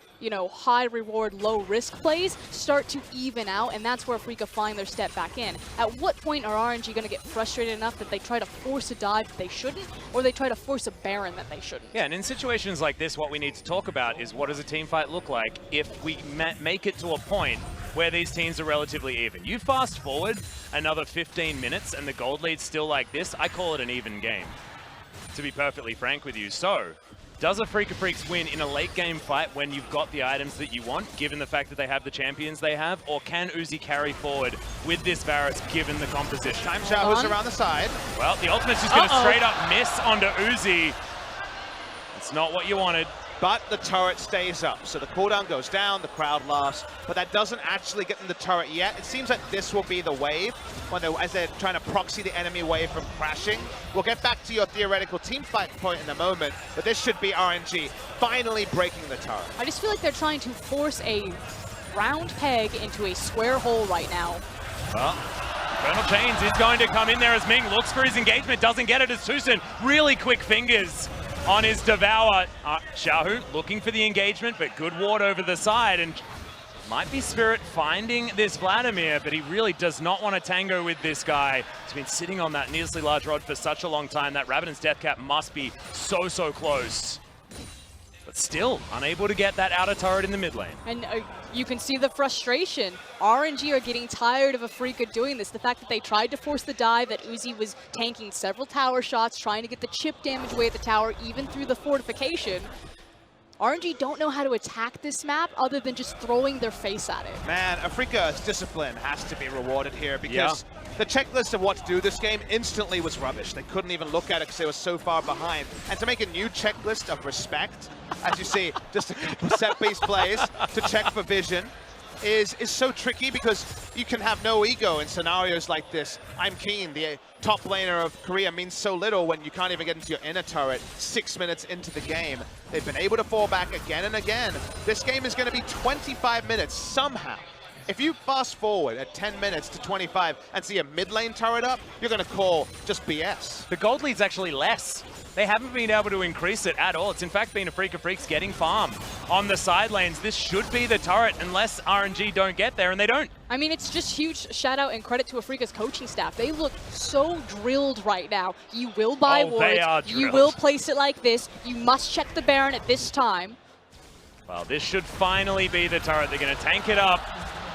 high reward, low risk plays start to even out, and that's where Afreeca find their step back in. At what point are RNG going to get frustrated enough that they try to force a dive that they shouldn't, or they try to force a Baron that they shouldn't? Yeah, and in situations like this, what we need to talk about is what does a team fight look like if we make it to a point where these teams are relatively even. You fast forward another 15 minutes and the gold lead's still like this, I call it an even game, to be perfectly frank with you. So, does Afreeca Freecs win in a late game fight when you've got the items that you want, given the fact that they have the champions they have, or can Uzi carry forward with this Varus, given the composition? Time Xiaohu's around the side. Well, the ultimate's just going to straight up miss onto Uzi. It's not what you wanted. But the turret stays up, so the cooldown goes down, the crowd laughs, but that doesn't actually get them the turret yet. It seems like this will be the wave, as they're trying to proxy the enemy wave from crashing. We'll get back to your theoretical team fight point in a moment, but this should be RNG finally breaking the turret. I just feel like they're trying to force a round peg into a square hole right now. Well, Colonel Chains is going to come in there as Ming looks for his engagement, doesn't get it as Susan. Really quick fingers on his Devour. Xiaohu looking for the engagement, but good ward over the side, and might be Spirit finding this Vladimir, but he really does not want to tango with this guy. He's been sitting on that needlessly large rod for such a long time. That Rabbidan's death cap must be so, so close. But still unable to get that outer turret in the mid lane. And you can see the frustration. RNG are getting tired of Afreeca doing this. The fact that they tried to force the dive, that Uzi was tanking several tower shots, trying to get the chip damage away at the tower, even through the fortification. RNG don't know how to attack this map other than just throwing their face at it. Man, Afreeca's discipline has to be rewarded here because the checklist of what to do this game instantly was rubbish. They couldn't even look at it because they were so far behind. And to make a new checklist of respect, as you see, just a couple set-piece plays to check for vision, is so tricky because you can have no ego in scenarios like this. I'm Keen, the top laner of Korea, means so little when you can't even get into your inner turret 6 minutes into the game. They've been able to fall back again and again. This game is going to be 25 minutes somehow. If you fast forward at 10 minutes to 25 and see a mid lane turret up, you're going to call just BS. The gold lead's actually less. They haven't been able to increase it at all. It's in fact been Afreeca Freecs getting farm on the side lanes. This should be the turret unless RNG don't get there, and they don't. I mean, it's just huge shout out and credit to Afreeca's coaching staff. They look so drilled right now. You will buy wards, you will place it like this, you must check the Baron at this time. Well, this should finally be the turret. They're going to tank it up,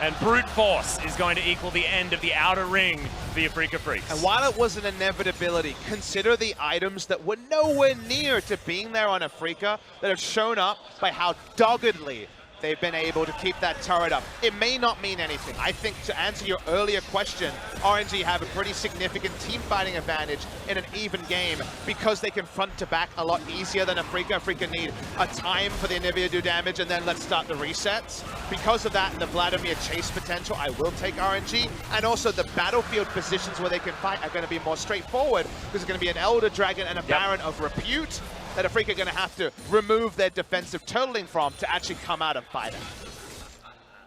and brute force is going to equal the end of the outer ring for the Afreeca Freecs. And while it was an inevitability, consider the items that were nowhere near to being there on Afreeca that have shown up by how doggedly they've been able to keep that turret up. It may not mean anything. I think to answer your earlier question, RNG have a pretty significant team fighting advantage in an even game because they can front to back a lot easier than Afreeca. Afreeca need a time for the Anivia to do damage and then let's start the resets. Because of that and the Vladimir chase potential, I will take RNG. And also the battlefield positions where they can fight are going to be more straightforward because it's going to be an Elder Dragon and a Baron of repute that Afreeca are going to have to remove their defensive totaling from to actually come out and fight it.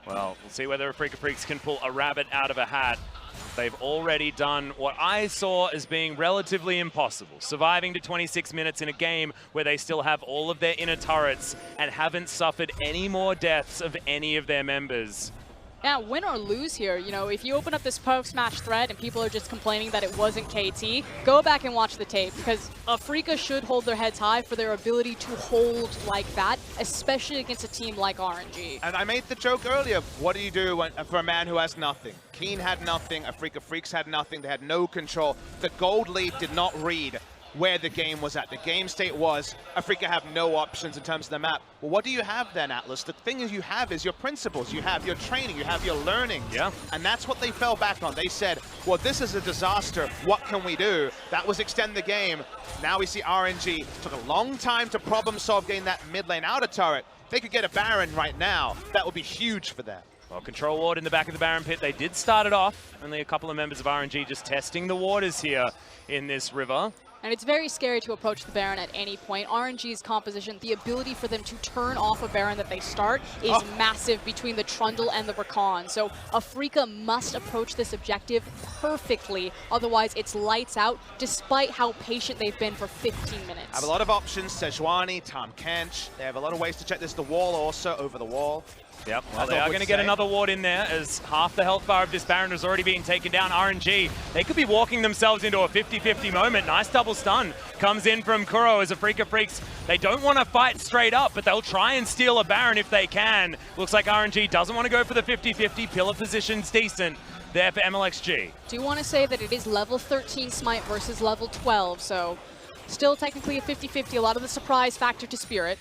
Well, we'll see whether Afreeca Freecs can pull a rabbit out of a hat. They've already done what I saw as being relatively impossible, surviving to 26 minutes in a game where they still have all of their inner turrets and haven't suffered any more deaths of any of their members. Now, win or lose here, you know, if you open up this post-match thread and people are just complaining that it wasn't KT, go back and watch the tape because Afreeca should hold their heads high for their ability to hold like that, especially against a team like RNG. And I made the joke earlier, what do you do for a man who has nothing? Keen had nothing, Afreeca Freecs had nothing, they had no control. The gold lead did not read where the game was at. The game state was, Afreeca have no options in terms of the map. Well, what do you have then, Atlas? The thing is you have is your principles, you have your training, you have your learning. Yeah. And that's what they fell back on. They said, well, this is a disaster, what can we do? That was extend the game. Now we see RNG took a long time to problem solve getting that mid lane outer turret. If they could get a Baron right now, that would be huge for them. Well, control ward in the back of the Baron pit. They did start it off. Only a couple of members of RNG just testing the waters here in this river. And it's very scary to approach the Baron at any point. RNG's composition, the ability for them to turn off a Baron that they start is massive between the Trundle and the Rakan. So Afreeca must approach this objective perfectly, otherwise it's lights out, despite how patient they've been for 15 minutes. Have a lot of options, Sejuani, Tom Kench. They have a lot of ways to check this. The wall also, over the wall. Yep, well, they are going to get another ward in there as half the health bar of this Baron has already been taken down. RNG, they could be walking themselves into a 50-50 moment. Nice double stun comes in from Kuro as Afreeca Freecs. They don't want to fight straight up, but they'll try and steal a Baron if they can. Looks like RNG doesn't want to go for the 50-50. Pillar position's decent there for MLXG. Do want to say that it is level 13 Smite versus level 12, so still technically a 50-50. A lot of the surprise factor to Spirit.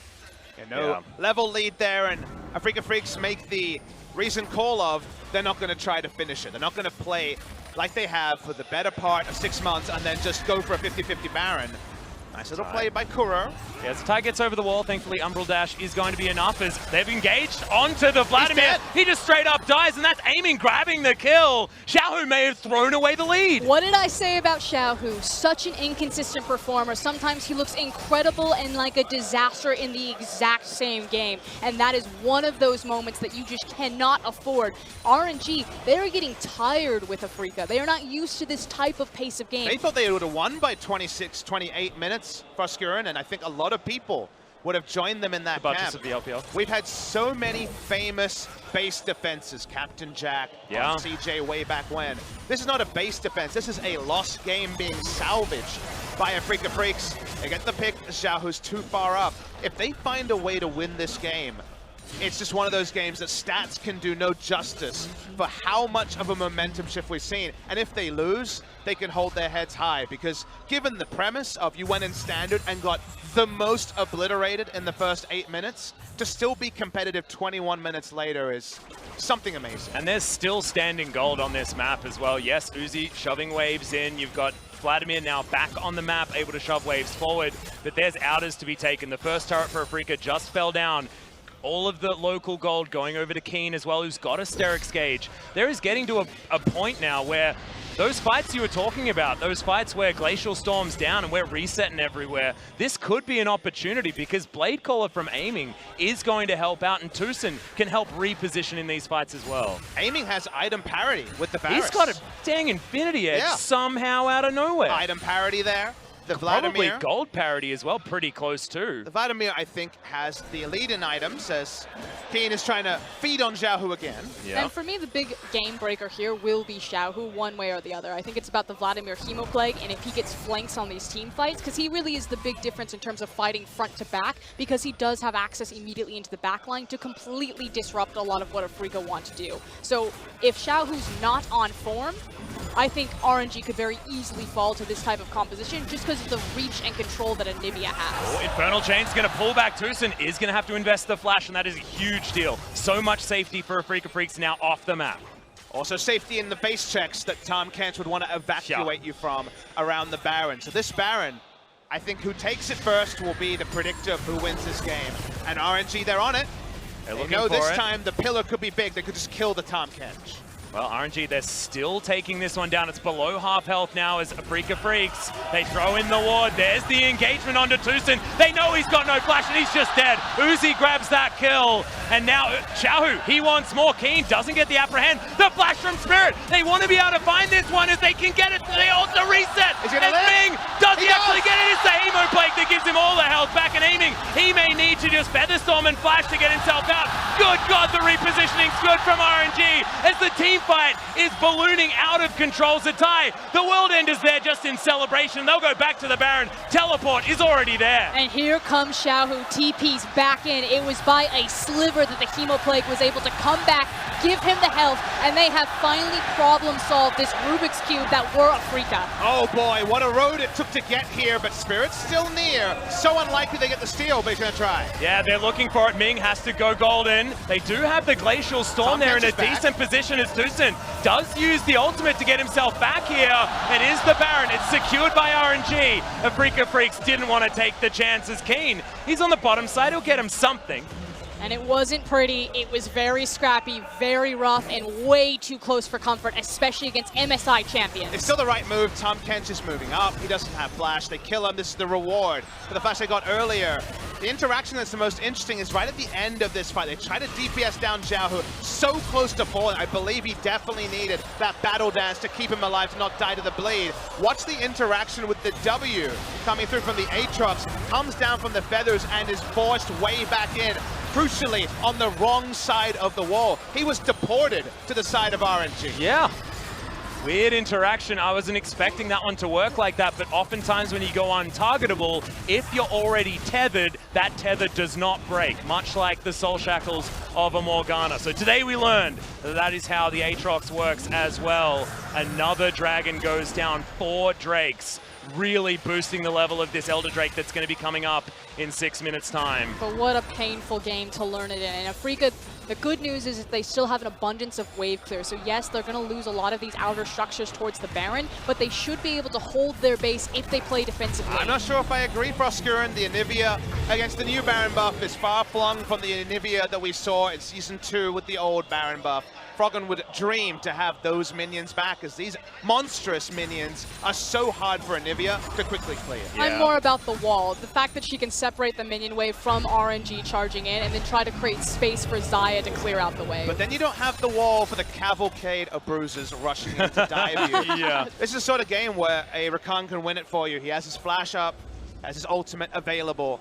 Level lead there, and Afreeca Freecs make the recent call of they're not going to try to finish it. They're not going to play like they have for the better part of 6 months and then just go for a 50-50 Baron. Nice little play by Kuro. Yeah, as Ty gets over the wall, thankfully Umbral Dash is going to be enough as they've engaged onto the Vladimir. He just straight up dies, and that's aiming, grabbing the kill. Xiaohu may have thrown away the lead. What did I say about Xiaohu? Such an inconsistent performer. Sometimes he looks incredible and like a disaster in the exact same game. And that is one of those moments that you just cannot afford. RNG, they're getting tired with Afreeca. They are not used to this type of pace of game. They thought they would have won by 26, 28 minutes for Skurin, and I think a lot of people would have joined them in that camp. Of the LPL. We've had so many famous base defenses, Captain Jack, CJ way back when. This is not a base defense, this is a lost game being salvaged by Afreeca Freecs. They get the pick, Xiaohu's too far up. If they find a way to win this game, it's just one of those games that stats can do no justice for how much of a momentum shift we've seen. And if they lose, they can hold their heads high, because given the premise of you went in standard and got the most obliterated in the first 8 minutes, to still be competitive 21 minutes later is something amazing. And there's still standing gold on this map as well. Yes, Uzi shoving waves in. You've got Vladimir now back on the map, able to shove waves forward, but there's outers to be taken. The first turret for Afreeca just fell down. All of the local gold going over to Keen as well, who's got a Sterix gauge. There is getting to a point now where those fights you were talking about, those fights where Glacial Storm's down and we're resetting everywhere, this could be an opportunity because Blade Caller from Aiming is going to help out, and Tucson can help reposition in these fights as well. Aiming has item parity with the Varus. He's got a dang Infinity Edge somehow out of nowhere. Item parity there. The Vladimir, probably gold parity as well, pretty close too. The Vladimir, I think, has the lead in items as Keen is trying to feed on Xiaohu again. And for me, the big game breaker here will be Xiaohu, one way or the other. I think it's about the Vladimir Hemo Plague, and if he gets flanks on these team fights, because he really is the big difference in terms of fighting front to back, because he does have access immediately into the backline to completely disrupt a lot of what Afreeca want to do. So if Xiaohu's not on form, I think RNG could very easily fall to this type of composition just because of the reach and control that Anivia has. Oh, Infernal Chain's going to pull back Tucson, is going to have to invest the flash, and that is a huge deal. So much safety for Afreeca Freecs now off the map. Also safety in the base checks that Tom Kent would want to evacuate you from around the Baron. So this Baron, I think who takes it first will be the predictor of who wins this game. And RNG, they're on it. They know this time the pillar could be big. They could just kill the Tom Kent. Well, RNG, they're still taking this one down. It's below half health now as Afreeca Freecs. They throw in the ward. There's the engagement onto Tucson. They know he's got no flash and he's just dead. Uzi grabs that kill. And now Xiaohu, he wants more. Keen doesn't get the upper hand. The flash from Spirit. They want to be able to find this one as they can get it. They also reset. Is he gonna live? Ming, does he actually get it? It's the Hemo Plague that gives him all the health back and Aiming. He may need to just Featherstorm and flash to get himself out. Good God, the repositioning's good from RNG as the team fight is ballooning out of control. Zatai, the World Ender's there just in celebration. They'll go back to the Baron. Teleport is already there. And here comes Xiaohu. TP's back in. It was by a sliver that the Hemo Plague was able to come back, give him the health, and they have finally problem solved this Rubik's Cube that were Afreeca. Oh boy, what a road it took to get here, but Spirit's still near. So unlikely they get the steal, but he's gonna try. Yeah, they're looking for it. Ming has to go golden. They do have the Glacial Storm there in a decent position as Tucson does use the ultimate to get himself back here. It is the Baron. It's secured by RNG. Afreeca Freecs didn't want to take the chances. Keen, he's on the bottom side. He'll get him something. And it wasn't pretty. It was very scrappy, very rough, and way too close for comfort, especially against MSI champions. It's still the right move. Tom Kent is moving up. He doesn't have flash. They kill him. This is the reward for the flash they got earlier. The interaction that's the most interesting is right at the end of this fight. They try to DPS down Xiaohu, so close to falling. I believe he definitely needed that battle dance to keep him alive, to not die to the bleed. Watch the interaction with the W coming through from the Aatrox, comes down from the feathers and is forced way back in. crucially, on the wrong side of the wall. He was deported to the side of RNG. Yeah. Weird interaction. I wasn't expecting that one to work like that, but oftentimes when you go untargetable, if you're already tethered, that tether does not break, much like the soul shackles of a Morgana. So today we learned that is how the Aatrox works as well. Another dragon goes down, 4 Drakes, really boosting the level of this Elder Drake that's going to be coming up in 6 minutes' time. But what a painful game to learn it in. And Afreeca, the good news is that they still have an abundance of wave clear. So yes, they're going to lose a lot of these outer structures towards the Baron, but they should be able to hold their base if they play defensively. I'm not sure if I agree, Froskuren. The Anivia against the new Baron buff is far flung from the Anivia that we saw in Season 2 with the old Baron buff. Froggen would dream to have those minions back, as these monstrous minions are so hard for Anivia to quickly clear. Yeah. I'm more about the wall. The fact that she can separate the minion wave from RNG charging in and then try to create space for Xayah to clear out the wave. But then you don't have the wall for the cavalcade of bruisers rushing in to dive you. Yeah. This is the sort of game where a Rakan can win it for you. He has his flash up, has his ultimate available.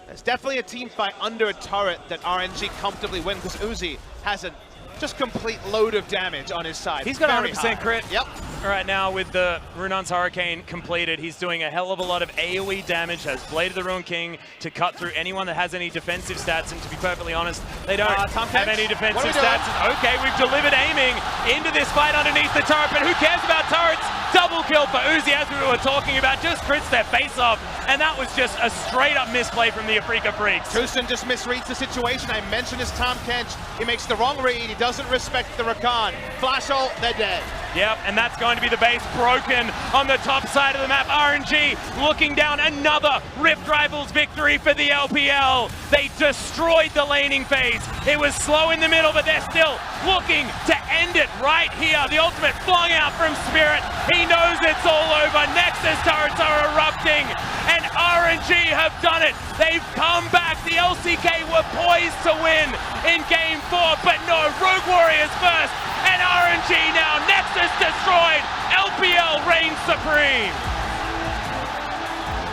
There's definitely a team fight under a turret that RNG comfortably win, because Uzi has a just complete load of damage on his side. He's got 100% crit. Yep. Right now with the Runon's Hurricane completed, he's doing a hell of a lot of AoE damage, has Blade of the Ruin King to cut through anyone that has any defensive stats, and to be perfectly honest, they don't have any defensive stats. Okay, we've delivered aiming into this fight underneath the turret, but who cares about turrets? Double kill for Uzi, as we were talking about, just crits their face off, and that was just a straight up misplay from the Afreeca Freecs. Tucson just misreads the situation. I mentioned his Tom Kench. He makes the wrong read. He doesn't respect the Rakan. Flash ult, they're dead. Yep, and that's going to be the base broken on the top side of the map. RNG looking down, another Rift Rivals victory for the LPL. They destroyed the laning phase. It was slow in the middle, but they're still looking to end it right here. The ultimate flung out from Spirit. He knows it's all over. Nexus turrets are erupting, and RNG have done it. They've come back. The LCK were poised to win in Game 4, but no, Rogue Warriors first, and RNG now. Nexus destroyed. LPL reigns supreme.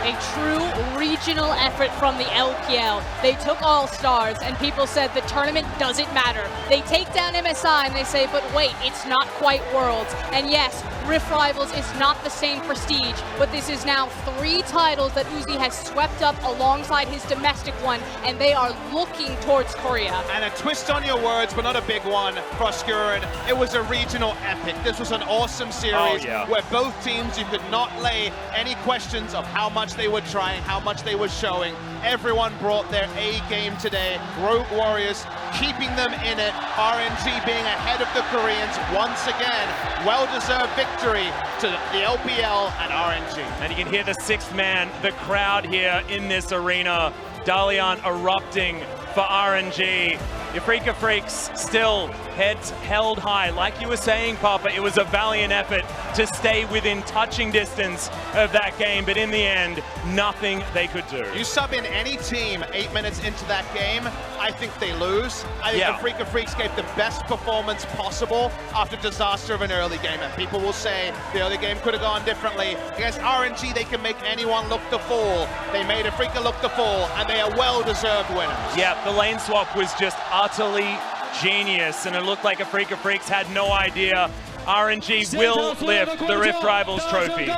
A true regional effort from the LPL. They took all stars, and people said the tournament doesn't matter. They take down MSI and they say, but wait, it's not quite Worlds. And yes, Rift Rivals is not the same prestige, but this is now 3 titles that Uzi has swept up alongside his domestic one, and they are looking towards Korea. And a twist on your words, but not a big one, Froskuren. It was a regional epic. This was an awesome series where both teams, you could not lay any questions of how much they were trying, how much they were showing. Everyone brought their A game today. Rogue Warriors keeping them in it. RNG being ahead of the Koreans once again. Well-deserved victory to the LPL and RNG. And you can hear the 6th man, the crowd here in this arena. Dalian erupting for RNG. The Afreeca Freecs still heads held high. Like you were saying, Papa, it was a valiant effort to stay within touching distance of that game, but in the end, nothing they could do. You sub in any team 8 minutes into that game, I think they lose. I think Afreeca Freecs gave the best performance possible after disaster of an early game. And people will say the early game could have gone differently. Against RNG, they can make anyone look the fool. They made Afreeca look the fool, and they are well-deserved winners. Yeah, the lane swap was just utterly genius, and it looked like Afreeca Freecs had no idea. RNG will lift the Rift Rivals trophy.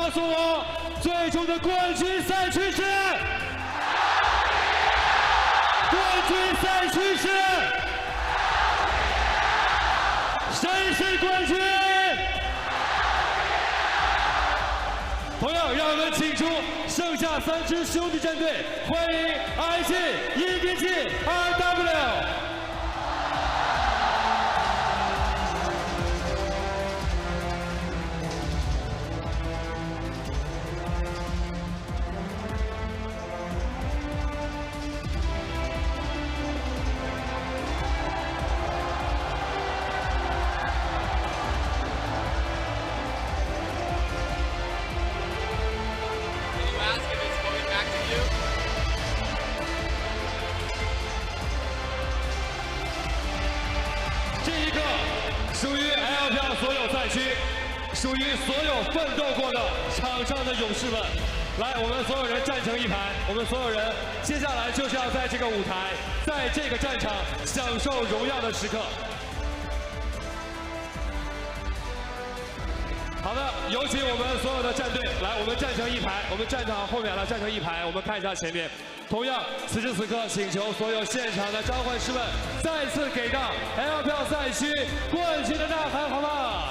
来，我们所有人站成一排，我们所有人接下来就是要在这个舞台，在这个战场享受荣耀的时刻。好的，有请我们所有的战队来，我们站成一排，我们战场后面来站成一排，我们看一下前面。同样，此时此刻，请求所有现场的召唤师们再次给到 LPL 赛区冠军的呐喊，好吗？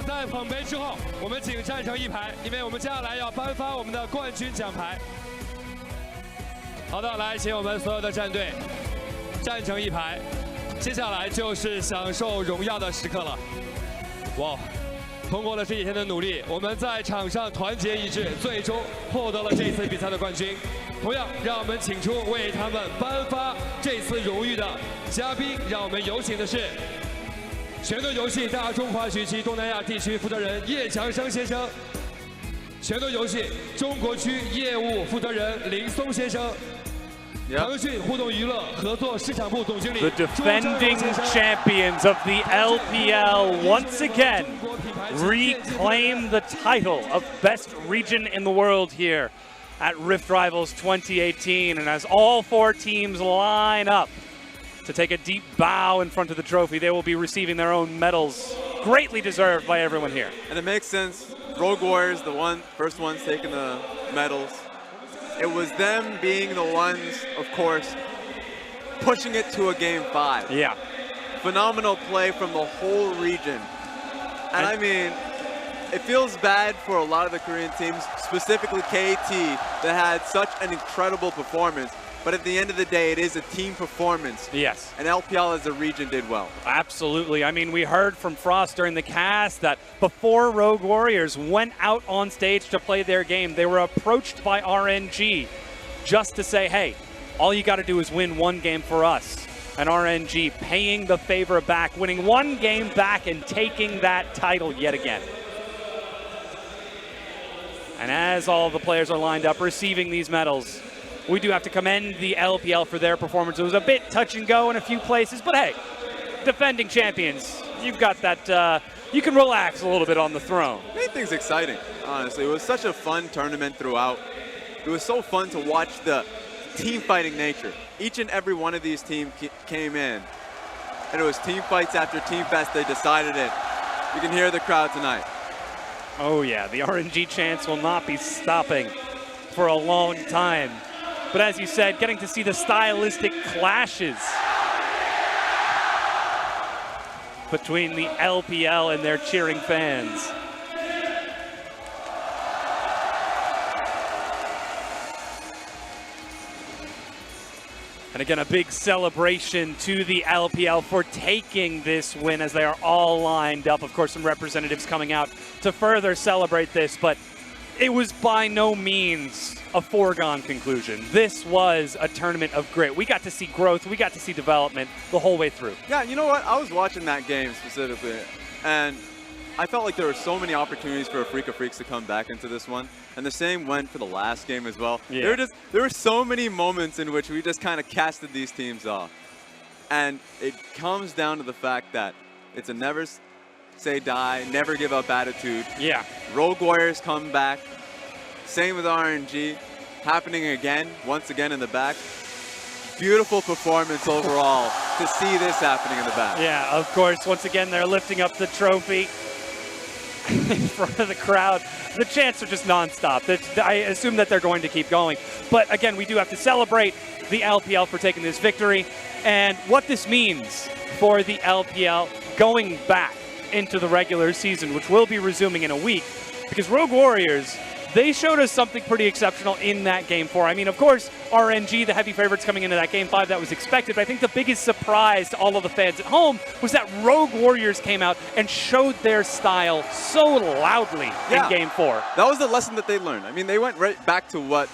在捧杯之后，我们请站成一排，因为我们接下来要颁发我们的冠军奖牌。好的，来，请我们所有的战队站成一排，接下来就是享受荣耀的时刻了。哇！通过了这几天的努力，我们在场上团结一致，最终获得了这次比赛的冠军。同样，让我们请出为他们颁发这次荣誉的嘉宾，让我们有请的是拳头游戏大中华区及东南亚地区负责人叶强生先生，拳头游戏中国区业务负责人林松先生，腾讯互动娱乐合作市场部总经理 The defending champions of the LPL once again reclaim the title of best region in the world here at Rift Rivals 2018. And as all 4 teams line up to take a deep bow in front of the trophy, they will be receiving their own medals, greatly deserved by everyone here. And it makes sense. Rogue Warriors, the first ones taking the medals. It was them being the ones, of course, pushing it to a game 5. Yeah. Phenomenal play from the whole region. And I mean, it feels bad for a lot of the Korean teams, specifically KT, that had such an incredible performance. But at the end of the day, it is a team performance. Yes. And LPL as a region did well. Absolutely. I mean, we heard from Frost during the cast that before Rogue Warriors went out on stage to play their game, they were approached by RNG just to say, hey, all you got to do is win 1 game for us. And RNG paying the favor back, winning 1 game back and taking that title yet again. And as all the players are lined up receiving these medals, we do have to commend the LPL for their performance. It was a bit touch and go in a few places, but hey, defending champions, you've got that, you can relax a little bit on the throne. Made things exciting, honestly. It was such a fun tournament throughout. It was so fun to watch the team fighting nature. Each and every one of these teams came in, and it was team fights after team fest. They decided it. You can hear the crowd tonight. Oh yeah, the RNG chants will not be stopping for a long time. But as you said, getting to see the stylistic clashes between the LPL and their cheering fans. And again, a big celebration to the LPL for taking this win as they are all lined up. Of course, some representatives coming out to further celebrate this, but it was by no means a foregone conclusion. This was a tournament of grit. We got to see growth, we got to see development the whole way through. Yeah, you know what? I was watching that game specifically, and I felt like there were so many opportunities for Afreeca Freecs to come back into this one. And the same went for the last game as well. Yeah. There were so many moments in which we just kind of casted these teams off. And it comes down to the fact that it's a never say die, never give up attitude. Yeah. Rogue Warriors come back. Same with RNG. Happening again, once again in the back. Beautiful performance overall to see this happening in the back. Yeah, of course, once again, they're lifting up the trophy in front of the crowd. The chants are just nonstop. I assume that they're going to keep going. But again, we do have to celebrate the LPL for taking this victory and what this means for the LPL going back into the regular season, which will be resuming in a week, because Rogue Warriors, they showed us something pretty exceptional in that Game 4. I mean, of course, RNG, the heavy favorites coming into that Game 5, that was expected. But I think the biggest surprise to all of the fans at home was that Rogue Warriors came out and showed their style so loudly in Game 4. That was the lesson that they learned. I mean, they went right back to what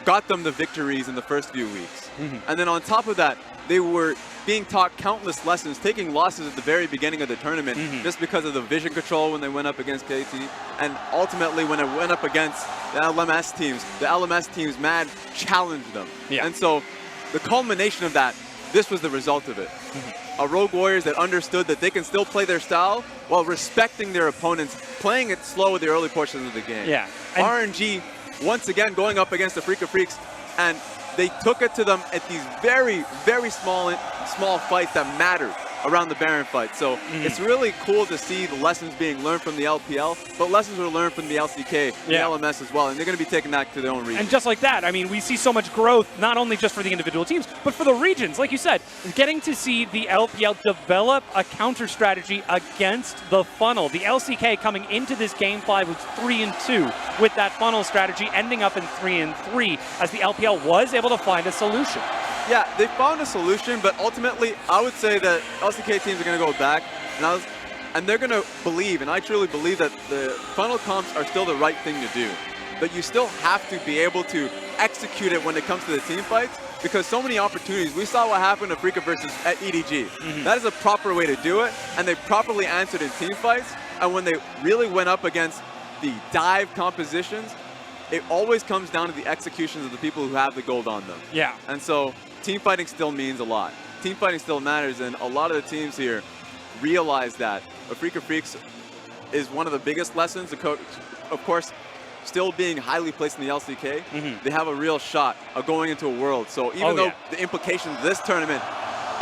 got them the victories in the first few weeks. And then on top of that, they were being taught countless lessons, taking losses at the very beginning of the tournament just because of the vision control when they went up against KT, and ultimately when it went up against the LMS teams, Mad challenged them. And so the culmination of that, this was the result of it. A Rogue Warriors that understood that they can still play their style while respecting their opponents, playing it slow in the early portions of the game. RNG, once again, going up against the Afreeca Freecs, and they took it to them at these very, very small fights that mattered around the Baron fight. So it's really cool to see the lessons being learned from the LPL, but lessons were learned from the LCK, the LMS as well, and they're going to be taking that to their own region. And just like that, I mean, we see so much growth, not only just for the individual teams, but for the regions. Like you said, getting to see the LPL develop a counter strategy against the funnel. The LCK coming into this Game 5 was 3-2 with that funnel strategy, ending up in 3-3 as the LPL was able to find a solution. Yeah, they found a solution, but ultimately, I would say that LCK teams are going to go back, and they're going to believe, and I truly believe that the funnel comps are still the right thing to do. But you still have to be able to execute it when it comes to the team fights, because so many opportunities. We saw what happened to Afreeca versus at EDG. That is a proper way to do it, and they properly answered in team fights. And when they really went up against the dive compositions, it always comes down to the executions of the people who have the gold on them. And so team fighting still means a lot. Team fighting still matters, and a lot of the teams here realize that. Afreeca Freecs is one of the biggest lessons. Of course, still being highly placed in the LCK, they have a real shot of going into a world. So even though the implications of this tournament,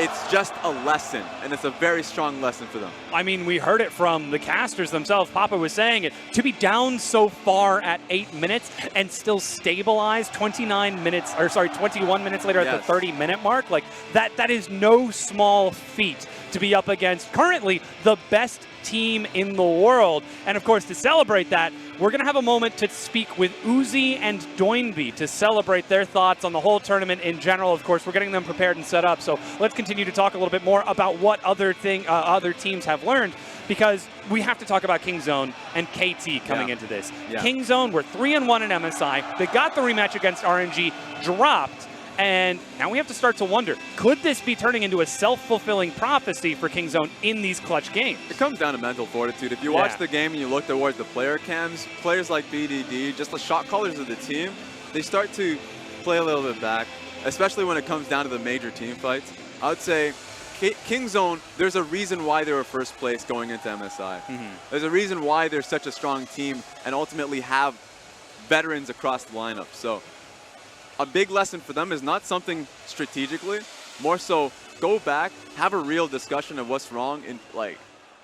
it's just a lesson, and it's a very strong lesson for them. I mean, we heard it from the casters themselves. Papa was saying it. To be down so far at 8 minutes and still stabilize 21 minutes later at the 30-minute mark, like that is no small feat to be up against currently the best team in the world. And of course, to celebrate that, we're going to have a moment to speak with Uzi and Doinby to celebrate their thoughts on the whole tournament in general. Of course, we're getting them prepared and set up. So let's continue to talk a little bit more about what other teams have learned, because we have to talk about Kingzone and KT coming into this. Kingzone were 3-1 in MSI. They got the rematch against RNG, dropped. And now we have to start to wonder, could this be turning into a self-fulfilling prophecy for Kingzone in these clutch games? It comes down to mental fortitude. If you watch the game and you look towards the player cams, players like BDD, just the shot callers of the team, they start to play a little bit back, especially when it comes down to the major team fights. I would say Kingzone, there's a reason why they were first place going into MSI. There's a reason why they're such a strong team and ultimately have veterans across the lineup. So a big lesson for them is not something strategically, more so go back, have a real discussion of what's wrong and like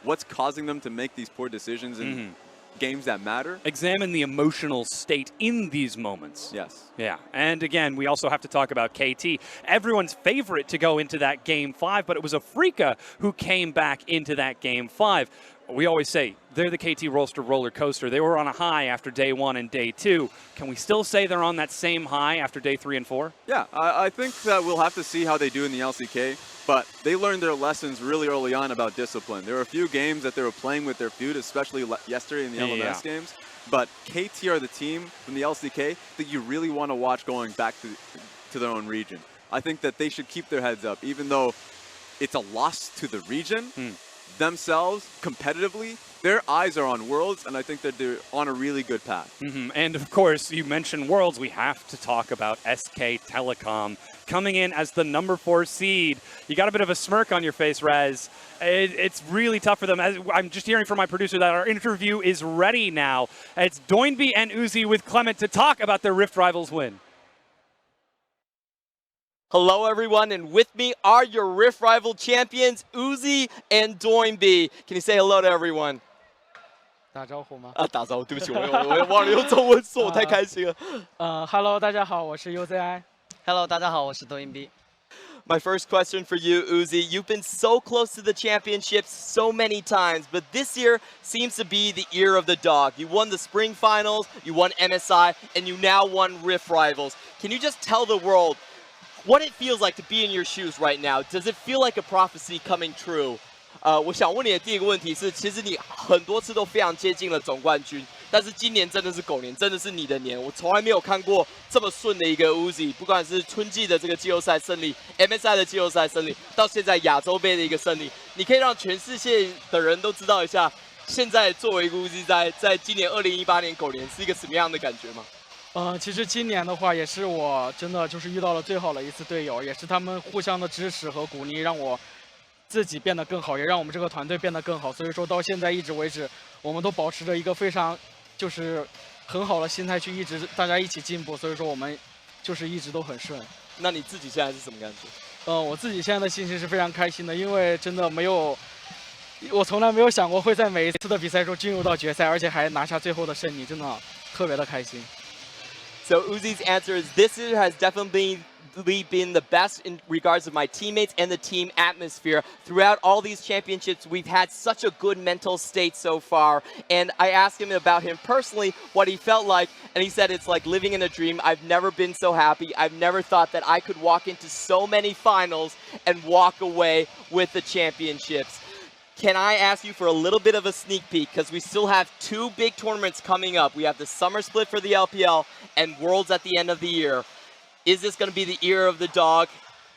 what's causing them to make these poor decisions in games that matter. Examine the emotional state in these moments. Yeah, and again, we also have to talk about KT. Everyone's favorite to go into that Game 5, but it was Afreeca who came back into that Game 5. We always say they're the KT roller coaster. They were on a high after day 1 and day 2. Can we still say they're on that same high after day 3 and 4? Yeah, I think that we'll have to see how they do in the LCK, but they learned their lessons really early on about discipline. There were a few games that they were playing with their feud, especially yesterday in the LMS games, but KT are the team from the LCK that you really want to watch going back to their own region. I think that they should keep their heads up, even though it's a loss to the region. Themselves, competitively, their eyes are on Worlds, and I think that they're on a really good path. And of course, you mentioned Worlds, we have to talk about SK Telecom coming in as the number 4 seed. You got a bit of a smirk on your face, Rez. It's really tough for them. I'm just hearing from my producer that our interview is ready now. It's Doinby and Uzi with Clement to talk about their Rift Rivals win. Hello, everyone, and with me are your Rift Rival champions, Uzi and Doinby. Can you say hello to everyone? 打招呼吗？打招呼，对不起，我忘了用中文说，我太开心了。Hello， 大家好，我是 UZI。Hello， 大家好，我是 Doinby。 My first question for you, Uzi. You've been so close to the championships so many times, but this year seems to be the year of the dog. You won the spring finals, you won MSI, and you now won Rift Rivals. Can you just tell the world what it feels like to be in your shoes right now? Does it feel like a prophecy coming true? 我想问你的第一个问题是，其实你很多次都非常接近了总冠军，但是今年真的是狗年，真的是你的年，我从来没有看过这么顺的一个 Uzi， 不管是春季的这个季后赛胜利 ，MSI 的季后赛胜利，到现在亚洲杯的一个胜利，你可以让全世界的人都知道一下，现在作为一个 Uzi 在今年2018年狗年是一个什么样的感觉吗？其实今年的话，也是我真的就是遇到了最好的一次队友，也是他们互相的支持和鼓励，让我自己变得更好，也让我们这个团队变得更好。所以说到现在一直为止，我们都保持着一个非常就是很好的心态去一直大家一起进步。所以说我们就是一直都很顺。那你自己现在是什么感觉？我自己现在的心情是非常开心的，因为真的我从来没有想过会在每一次的比赛中进入到决赛，而且还拿下最后的胜利，真的特别的开心。So Uzi's answer is this year has definitely been the best in regards of my teammates and the team atmosphere. Throughout all these championships, we've had such a good mental state so far. And I asked him about him personally, what he felt like, and he said it's like living in a dream. I've never been so happy. I've never thought that I could walk into so many finals and walk away with the championships. Can I ask you for a little bit of a sneak peek, because we still have 2 big tournaments coming up. We have the summer split for the LPL and Worlds at the end of the year. Is this going to be the year of the dog?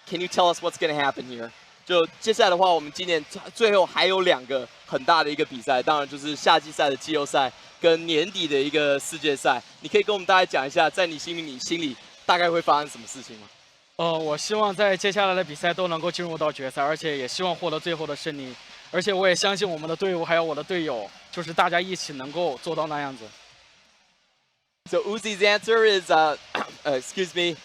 Can you tell us what's going to happen here? 就接下来的话，我们今年最后还有2个很大的一个比赛，当然就是夏季赛的季后赛跟年底的一个世界赛。你可以跟我们大家讲一下，在你心里大概会发生什么事情吗？我希望在接下来的比赛都能够进入到决赛，而且也希望获得最后的胜利。而且我也相信我们的队伍还有我的队友，就是大家一起能够做到那样子。So Uzi's answer is, excuse me,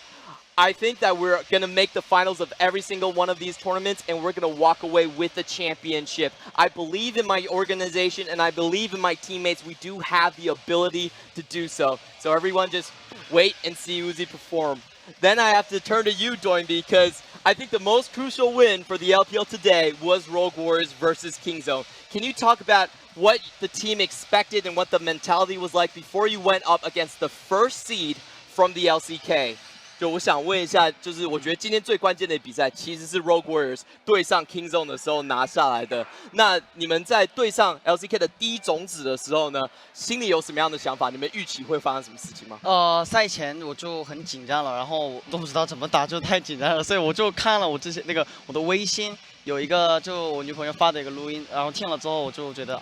I think that we're going to make the finals of every single one of these tournaments, and we're going to walk away with the championship. I believe in my organization, and I believe in my teammates. We do have the ability to do so. So everyone just wait and see Uzi perform. Then I have to turn to you, Doinby, because I think the most crucial win for the LPL today was Rogue Warriors versus Kingzone. Can you talk about what the team expected and what the mentality was like before you went up against the first seed from the LCK? 就我想问一下，就是我觉得今天最关键的比赛其实是 Rogue Warriors 对上 Kingzone 的时候拿下来的。那你们在对上 LCK 的第一种子的时候呢，心里有什么样的想法？你们预期会发生什么事情吗？赛前我就很紧张了，然后都不知道怎么打，就太紧张了，所以我就看了我之前我的微信有一个就我女朋友发的一个录音，然后听了之后我就觉得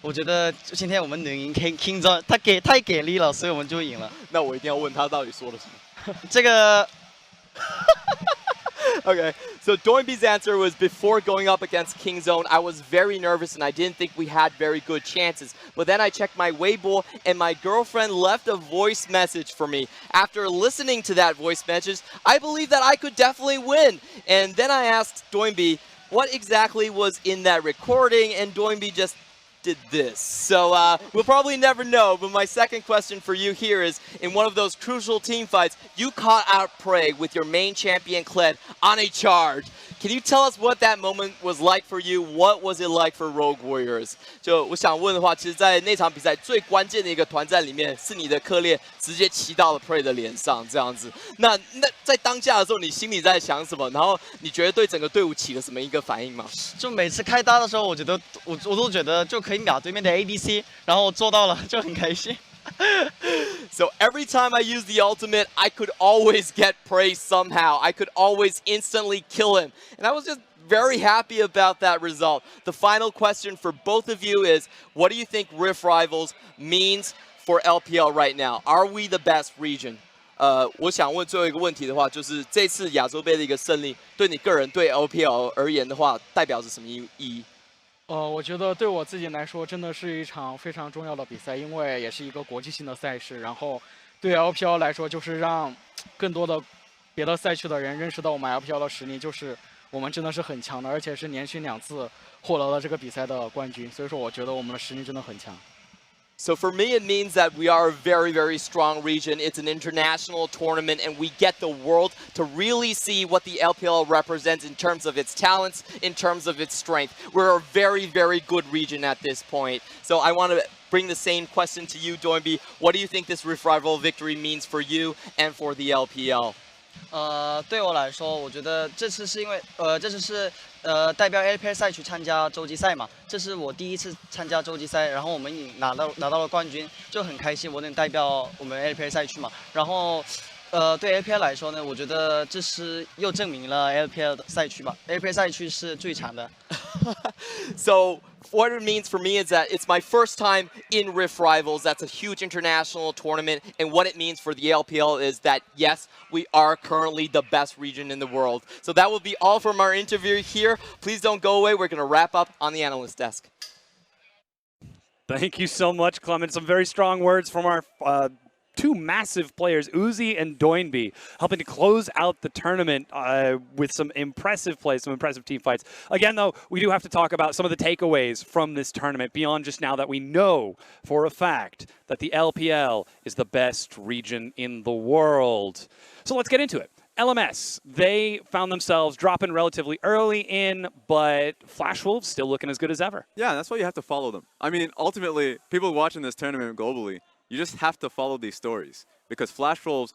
我觉得今天我们能赢 Kingzone， 他太给力了，所以我们就赢了。那我一定要问他到底说了什么。这个 Okay, so Doinby's answer was before going up against Kingzone, I was very nervous and I didn't think we had very good chances. But then I checked my Weibo and my girlfriend left a voice message for me. After listening to that voice message, I believe that I could definitely win. And then I asked Doinby what exactly was in that recording, and Doinby just did this. So we'll probably never know, but my second question for you here is, in one of those crucial team fights, you caught out prey with your main champion Kled on a charge. Can you tell us what that moment was like for you? What was it like for Rogue Warriors? 就我想问的话，其实在那场比赛最关键的一个团战里面，是你的克烈直接骑到了 Prey 的脸上，这样子。那在当下的时候，你心里在想什么？然后你觉得对整个队伍起了什么一个反应吗？就每次开搭的时候，我都觉得就可以秒对面的 ADC， 然后做到了就很开心。So every time I use the ultimate, I could always get Prey somehow. I could always instantly kill him. And I was just very happy about that result. The final question for both of you is, what do you think Rift Rivals means for LPL right now? Are we the best region? 我想问最后一个问题的话，就是这次亚洲杯的一个胜利，对你个人对 LPL 而言的话，代表着什么意义？我觉得对我自己来说，真的是一场非常重要的比赛，因为也是一个国际性的赛事。然后对 LPL 来说，就是让更多的别的赛区的人认识到我们 LPL 的实力，就是我们真的是很强的，而且是连续2次获得了这个比赛的冠军。所以说，我觉得我们的实力真的很强。So for me, it means that we are a very, very strong region. It's an international tournament, and we get the world to really see what the LPL represents in terms of its talents, in terms of its strength. We're a very, very good region at this point. So I want to bring the same question to you, Doinby. What do you think this Rift Rival victory means for you and for the LPL? 对我来说，我觉得这次是因为这次是代表 LPL 赛区参加洲际赛嘛，这是我第一次参加洲际赛，然后我们也拿到了冠军，就很开心，我能代表我们 LPL 赛区嘛。然后对 LPL 来说呢，我觉得这是又证明了 LPL 的赛区嘛，LPL 赛区是最强的。So what it means for me is that it's my first time in Rift Rivals. That's a huge international tournament. And what it means for the LPL is that, yes, we are currently the best region in the world. So that will be all from our interview here. Please don't go away. We're going to wrap up on the analyst desk. Thank you so much, Clement. Some very strong words from our two massive players, Uzi and Doinby, helping to close out the tournament with some impressive plays, some impressive team fights. Again, though, we do have to talk about some of the takeaways from this tournament beyond just now that we know for a fact that the LPL is the best region in the world. So let's get into it. LMS, they found themselves dropping relatively early in, but Flash Wolves still looking as good as ever. Yeah, that's why you have to follow them. I mean, ultimately, people watching this tournament globally, you just have to follow these stories because Flash Wolves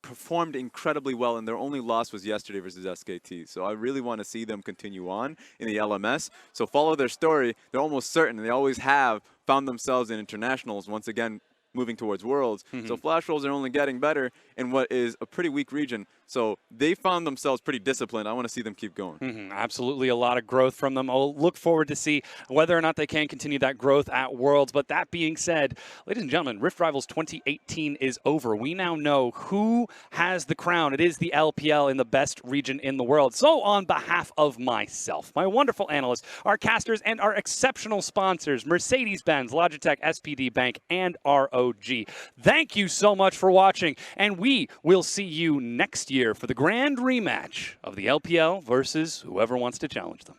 performed incredibly well, and their only loss was yesterday versus SKT. So I really want to see them continue on in the LMS. So follow their story. They're almost certain, and they always have found themselves in internationals, once again moving towards Worlds. So Flash Wolves are only getting better in what is a pretty weak region. So they found themselves pretty disciplined. I want to see them keep going. Absolutely a lot of growth from them. I'll look forward to see whether or not they can continue that growth at Worlds. But that being said, ladies and gentlemen, Rift Rivals 2018 is over. We now know who has the crown. It is the LPL in the best region in the world. So on behalf of myself, my wonderful analysts, our casters, and our exceptional sponsors, Mercedes-Benz, Logitech, SPD Bank, and ROG, thank you so much for watching. And we will see you next year for the grand rematch of the LPL versus whoever wants to challenge them.